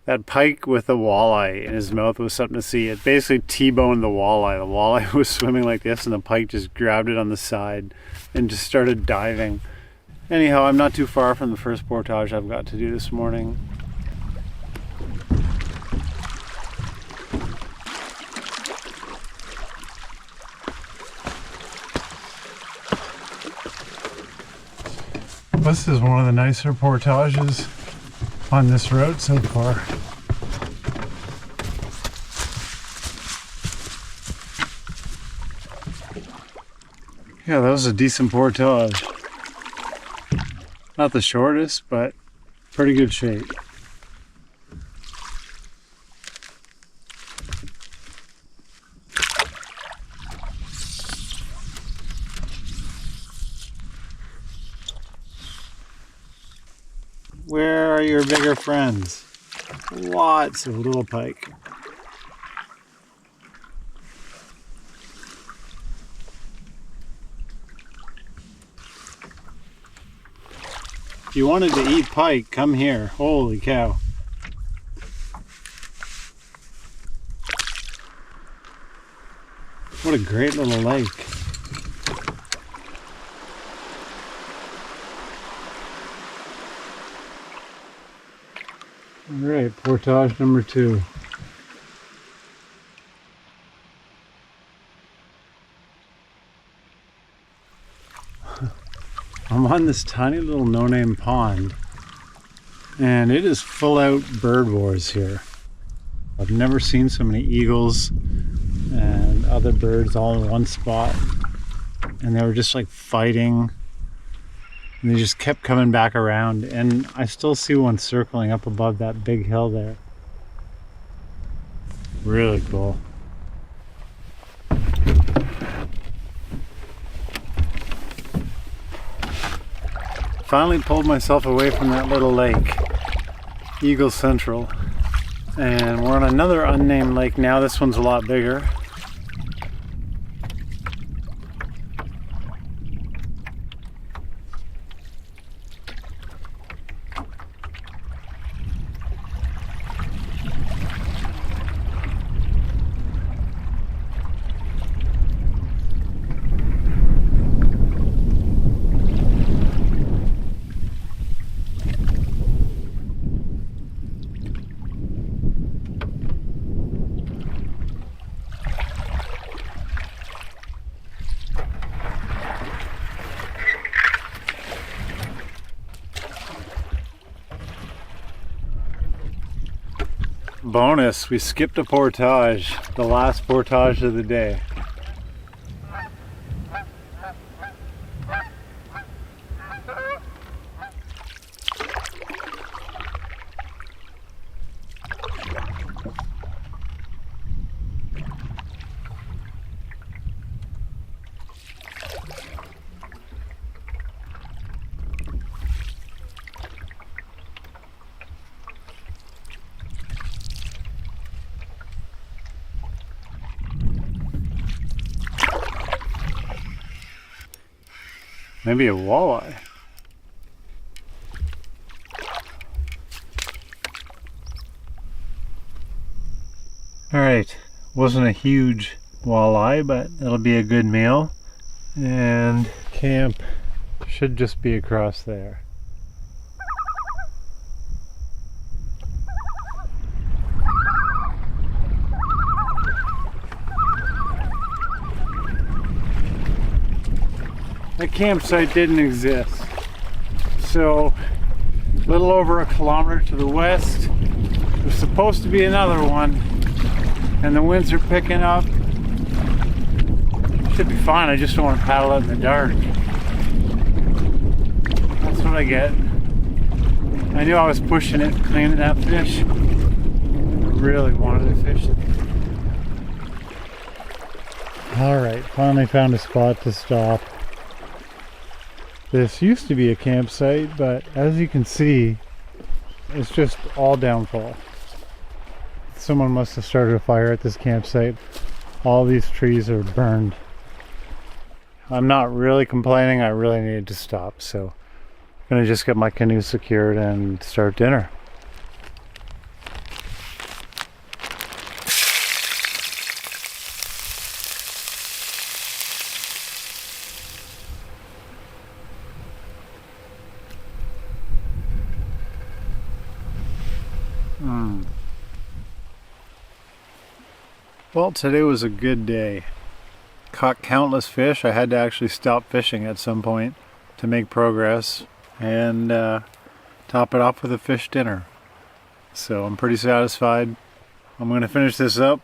Speaker 1: That pike with the walleye in his mouth was something to see. It basically T-boned the walleye. The walleye was swimming like this and the pike just grabbed it on the side and just started diving. Anyhow, I'm not too far from the first portage I've got to do this morning. This is one of the nicer portages on this route so far. Yeah, that was a decent portage. Not the shortest, but pretty good shape. Where are your bigger friends? Lots of little pike. If you wanted to eat pike, come here. Holy cow. What a great little lake. Alright, portage number 2. I'm on this tiny little no-name pond and it is full out bird wars here. I've never seen so many eagles and other birds all in one spot, and they were just like fighting. And they just kept coming back around, and I still see one circling up above that big hill there. Really cool. Finally pulled myself away from that little lake, Eagle Central. And we're on another unnamed lake now. This one's a lot bigger. Bonus, we skipped a portage, the last portage of the day. Maybe a walleye. Alright, wasn't a huge walleye, but it'll be a good meal. And camp should just be across there. The campsite didn't exist. So, a little over a kilometer to the west, there's supposed to be another one, and the winds are picking up. Should be fine, I just don't want to paddle out in the dark. That's what I get. I knew I was pushing it, cleaning that fish. I really wanted to fish it. Alright, finally found a spot to stop. This used to be a campsite, but as you can see, it's just all downfall. Someone must have started a fire at this campsite. All these trees are burned. I'm not really complaining, I really needed to stop, so I'm gonna just get my canoe secured and start dinner. Well, today was a good day. Caught countless fish. I had to actually stop fishing at some point to make progress and top it off with a fish dinner. So I'm pretty satisfied. I'm going to finish this up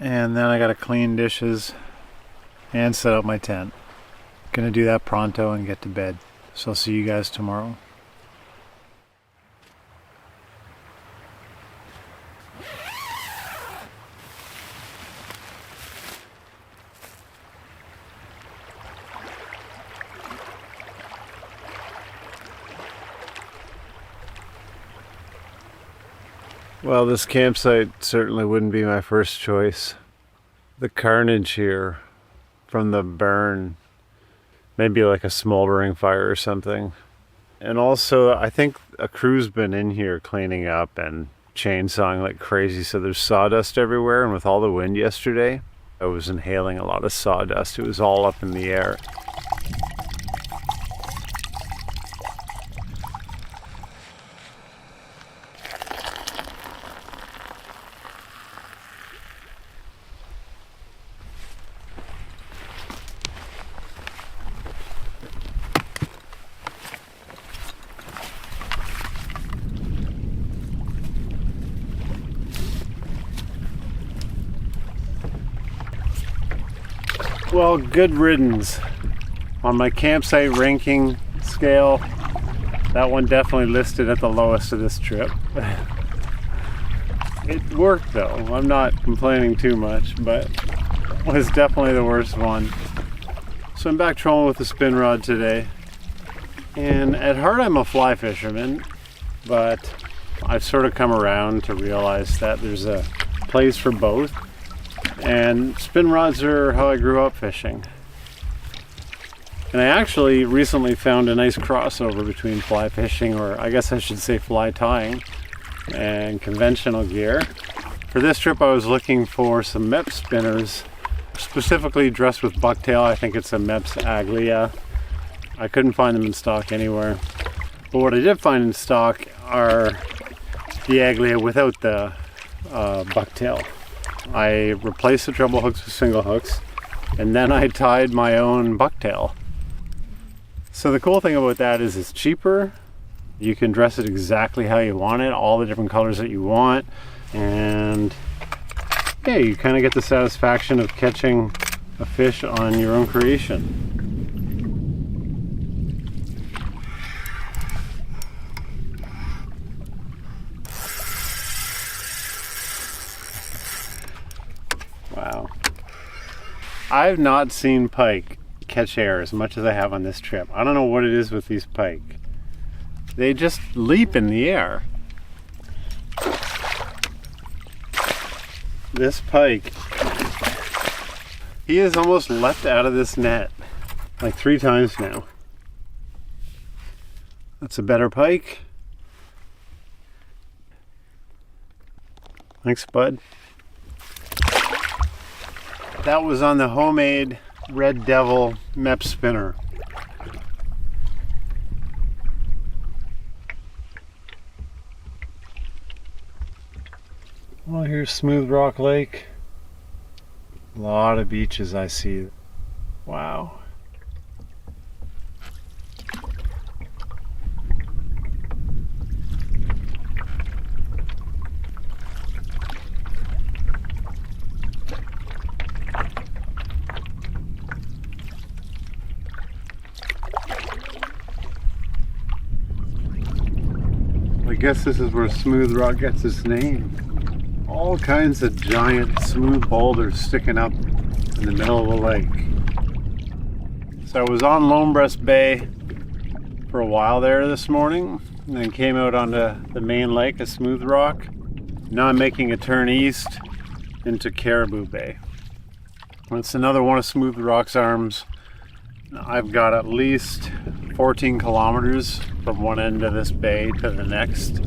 Speaker 1: and then I got to clean dishes and set up my tent. Gonna do that pronto and get to bed. So I'll see you guys tomorrow. Well, this campsite certainly wouldn't be my first choice. The carnage here from the burn, maybe like a smoldering fire or something. And also, I think a crew's been in here cleaning up and chainsawing like crazy, so there's sawdust everywhere, and with all the wind yesterday, I was inhaling a lot of sawdust. It was all up in the air. Well, good riddance. On my campsite ranking scale, that one definitely listed at the lowest of this trip. It worked though. I'm not complaining too much, but it was definitely the worst one. So I'm back trolling with the spin rod today. And at heart I'm a fly fisherman, but I've sort of come around to realize that there's a place for both. And spin rods are how I grew up fishing. And I actually recently found a nice crossover between fly fishing, or I guess I should say fly tying, and conventional gear. For this trip I was looking for some Mepps spinners, specifically dressed with bucktail. I think it's a Mepps Aglia. I couldn't find them in stock anywhere. But what I did find in stock are the Aglia without the bucktail. I replaced the treble hooks with single hooks, and then I tied my own bucktail. So the cool thing about that is it's cheaper. You can dress it exactly how you want it, all the different colors that you want, and yeah, you kind of get the satisfaction of catching a fish on your own creation. Wow. I've not seen pike catch air as much as I have on this trip. I don't know what it is with these pike. They just leap in the air. This pike, he has almost leapt out of this net like 3 times now. That's a better pike. Thanks, bud. That was on the homemade Red Devil Mepps spinner. Well, here's Smooth Rock Lake. A lot of beaches I see. Wow. guess this is where smooth rock gets its name. All kinds of giant smooth boulders sticking up in the middle of a lake. So I was on Lone Breast Bay for a while there this morning, and then came out onto the main lake of Smooth Rock. Now I'm making a turn east into Caribou Bay. It's another one of Smooth Rock's arms. I've got at least 14 kilometers from one end of this bay to the next.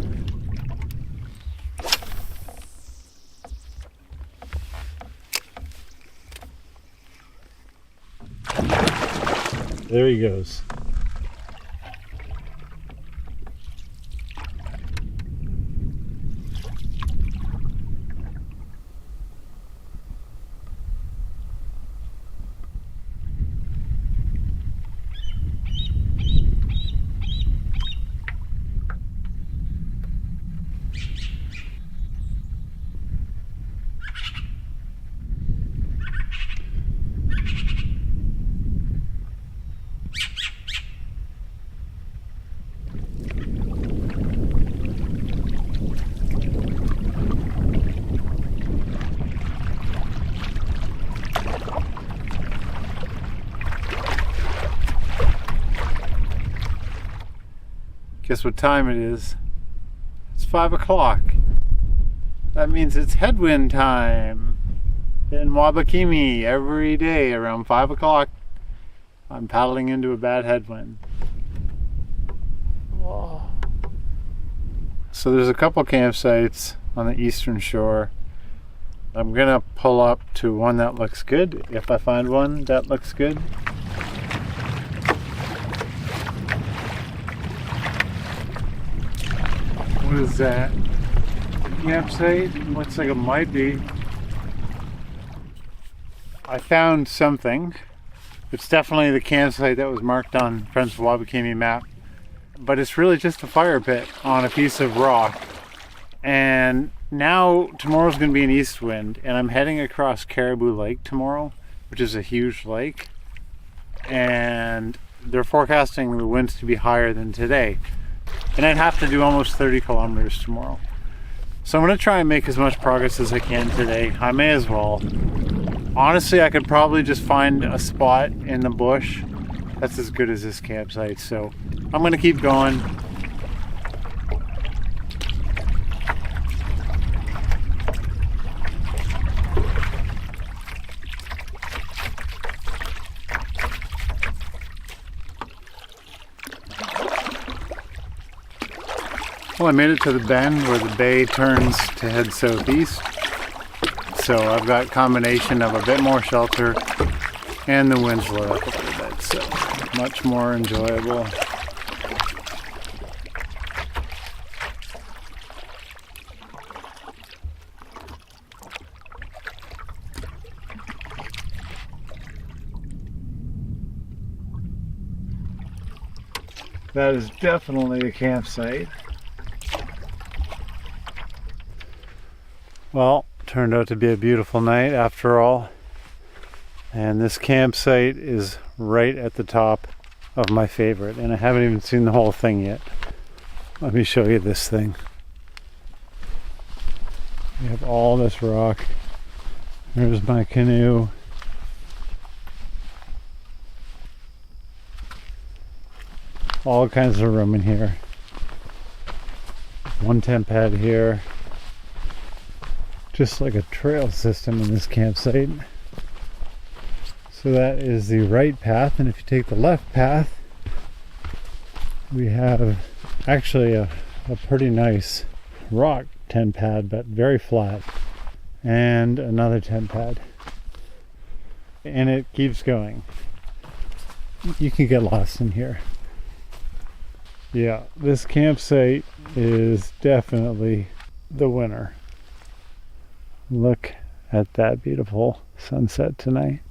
Speaker 1: There he goes. Guess what time it is? It's 5 o'clock. That means it's headwind time in Wabakimi every day around 5 o'clock. I'm paddling into a bad headwind. Whoa. So there's a couple campsites on the eastern shore. I'm gonna pull up to one that looks good, if I find one that looks good. What is that? Campsite? Looks like it might be. I found something. It's definitely the campsite that was marked on Friends of Wabakimi map. But it's really just a fire pit on a piece of rock. And now tomorrow's going to be an east wind, and I'm heading across Caribou Lake tomorrow, which is a huge lake. And they're forecasting the winds to be higher than today. And I'd have to do almost 30 kilometers tomorrow. So I'm going to try and make as much progress as I can today. I may as well. Honestly, I could probably just find a spot in the bush that's as good as this campsite. So I'm going to keep going. Well, I made it to the bend where the bay turns to head southeast. So I've got a combination of a bit more shelter and the wind's let up a little bit, so much more enjoyable. That is definitely a campsite. Well, turned out to be a beautiful night after all. And this campsite is right at the top of my favorite. And I haven't even seen the whole thing yet. Let me show you this thing. We have all this rock. There's my canoe. All kinds of room in here. One tent pad here. Just like a trail system in this campsite. So that is the right path, and if you take the left path, we have actually a pretty nice rock tent pad, but very flat, and another tent pad. And it keeps going. You can get lost in here. Yeah, this campsite is definitely the winner. Look at that beautiful sunset tonight.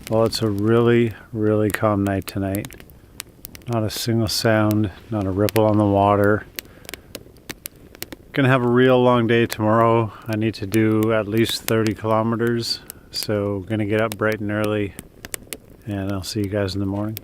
Speaker 1: Well, it's a really, really calm night tonight. Not a single sound, not a ripple on the water. Gonna have a real long day tomorrow. I need to do at least 30 kilometers. So gonna get up bright and early, and I'll see you guys in the morning.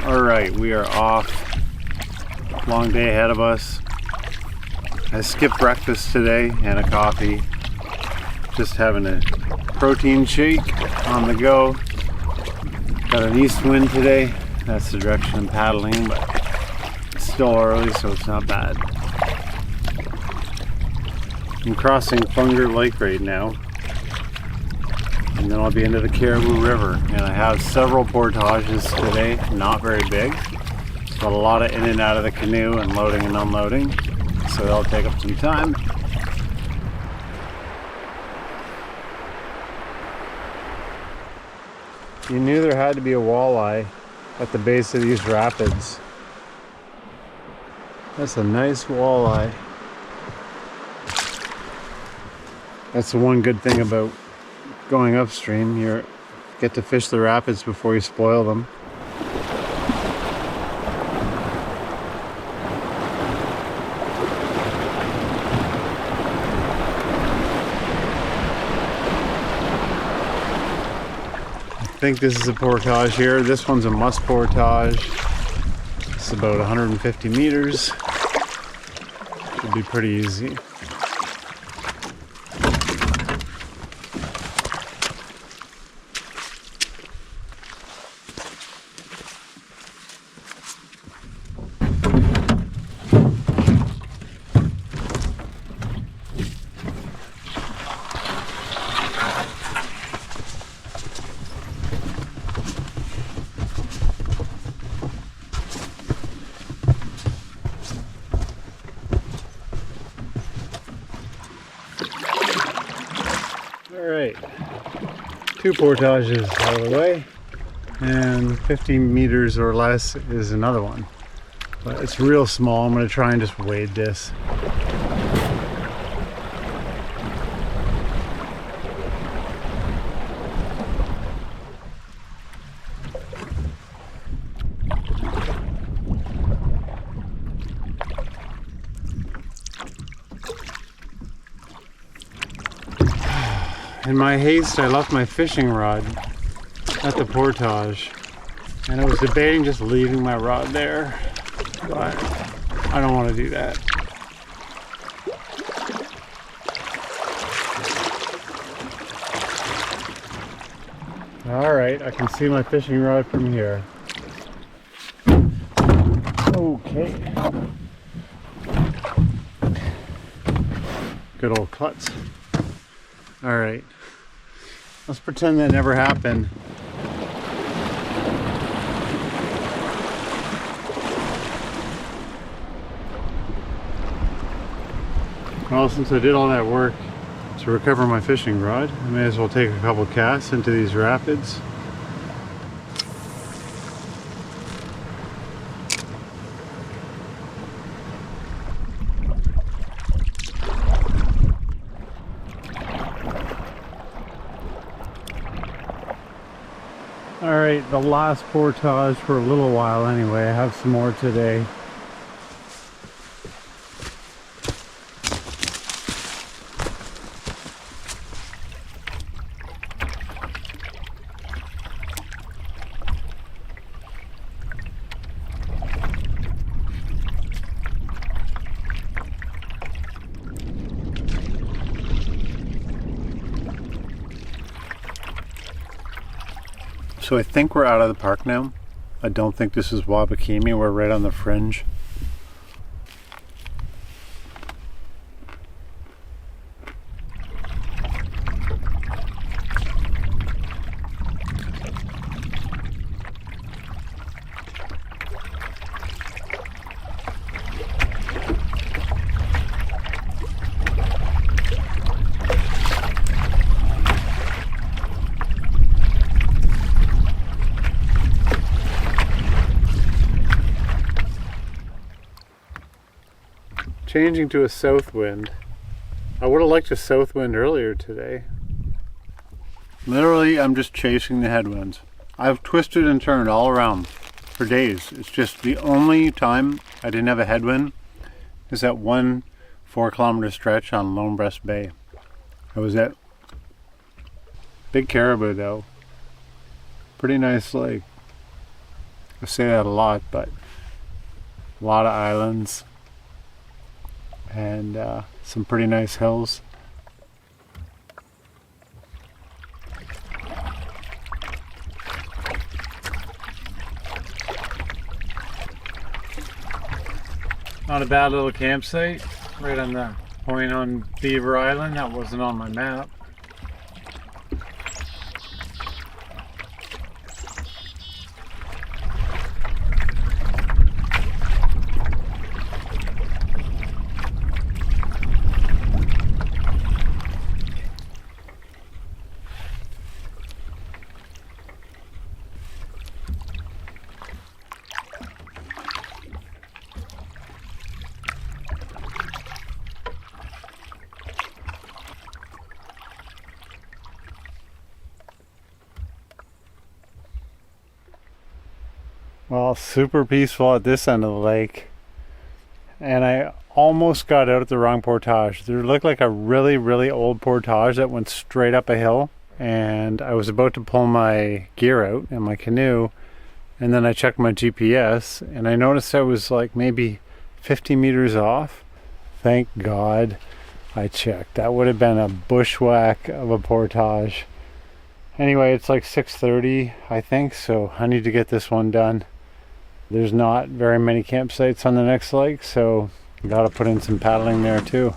Speaker 1: Alright, we are off. Long day ahead of us. I skipped breakfast today and a coffee. Just having a protein shake on the go. Got an east wind today. That's the direction I'm paddling, but it's still early, so it's not bad. I'm crossing Funger Lake right now. And then I'll be into the Caribou River, and I have several portages today, not very big, but a lot of in and out of the canoe and loading and unloading, so that'll take up some time. You knew there had to be a walleye at the base of these rapids. That's a nice walleye. That's the one good thing about going upstream. You get to fish the rapids before you spoil them. I think this is a portage here. This one's a musk portage. It's about 150 meters. Should be pretty easy. Alright, 2 portages out of the way, and 50 meters or less is another one. But it's real small. I'm going to try and just wade this. In my haste, I left my fishing rod at the portage, and I was debating just leaving my rod there, but I don't want to do that. Alright, I can see my fishing rod from here. Okay. Good old klutz. Alright. Let's pretend that never happened. Well, since I did all that work to recover my fishing rod, I may as well take a couple casts into these rapids. Alright, the last portage for a little while anyway. I have some more today. So I think we're out of the park now. I don't think this is Wabakimi. We're right on the fringe. changing to a south wind. I would have liked a south wind earlier today. Literally, I'm just chasing the headwinds. I've twisted and turned all around for days. It's just the only time I didn't have a headwind is that one 4-kilometer stretch on Lone Breast Bay. That was it. Big caribou though. Pretty nice lake. I say that a lot, but a lot of islands and some pretty nice hills. Not a bad little campsite, right on the point on Beaver Island. That wasn't on my map. Well, super peaceful at this end of the lake. And I almost got out at the wrong portage. There looked like a really, really old portage that went straight up a hill. And I was about to pull my gear out in my canoe. And then I checked my GPS and I noticed I was like maybe 50 meters off. Thank God I checked. That would have been a bushwhack of a portage. Anyway, it's like 6:30, I think, so I need to get this one done. There's not very many campsites on the next lake, so gotta put in some paddling there too.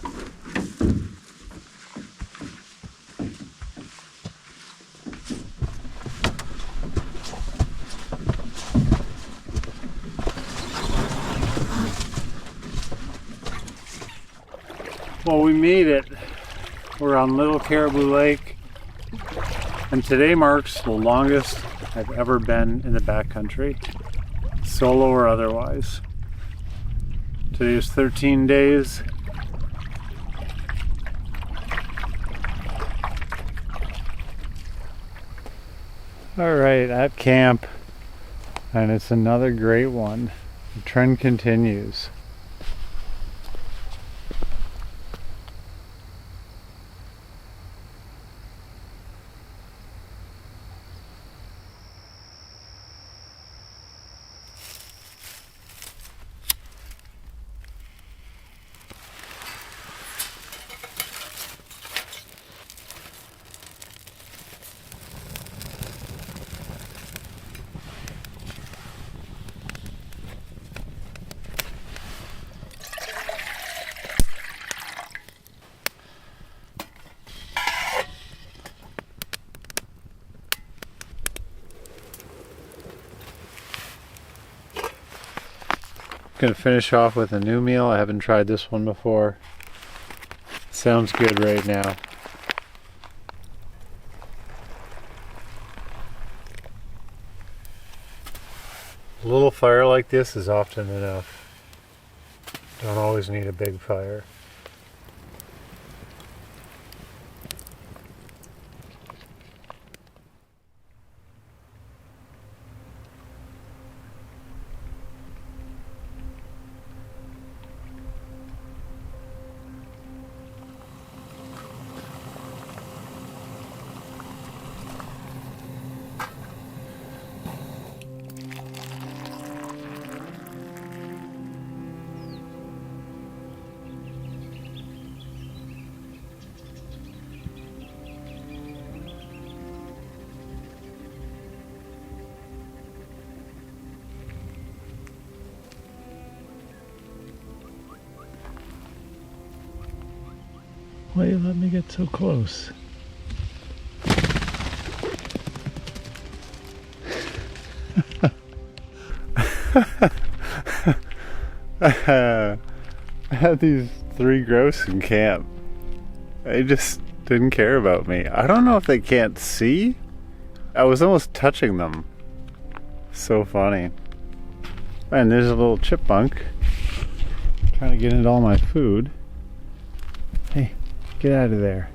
Speaker 1: Well, we made it. We're on Little Caribou Lake, and today marks the longest I've ever been in the backcountry, solo or otherwise. Today is 13 days. All right, at camp, and it's another great one. The trend continues. Gonna finish off with a new meal. I haven't tried this one before. Sounds good right now. A little fire like this is often enough. Don't always need a big fire. Why you let me get so close? I had these 3 grouse in camp. They just didn't care about me. I don't know if they can't see. I was almost touching them. So funny. And there's a little chipmunk. Trying to get into all my food. Hey, get out of there.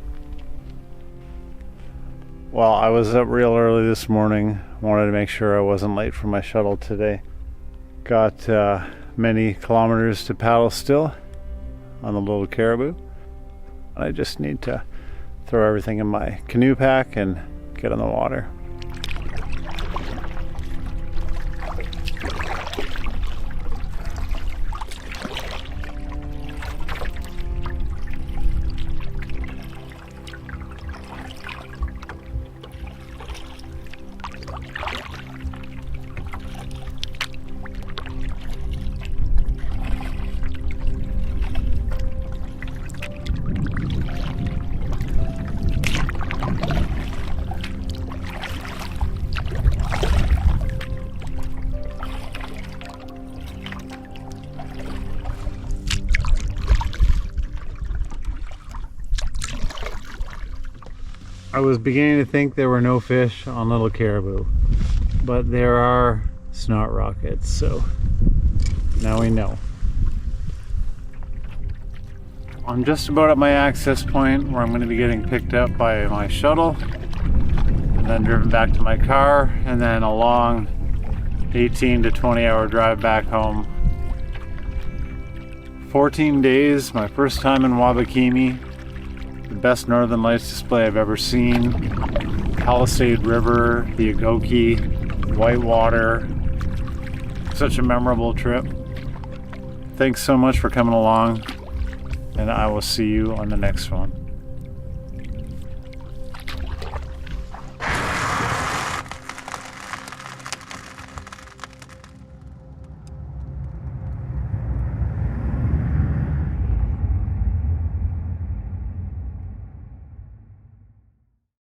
Speaker 1: Well, I was up real early this morning. Wanted to make sure I wasn't late for my shuttle today. Got many kilometers to paddle still on the little Caribou. I just need to throw everything in my canoe pack and get on the water. I was beginning to think there were no fish on Little Caribou, but there are snot rockets, so now we know. I'm just about at my access point where I'm going to be getting picked up by my shuttle and then driven back to my car, and then a long 18 to 20 hour drive back home. 14 days, my first time in Wabakimi. The best Northern Lights display I've ever seen. Palisade River, the Agoki, Whitewater. Such a memorable trip. Thanks so much for coming along, and I will see you on the next one.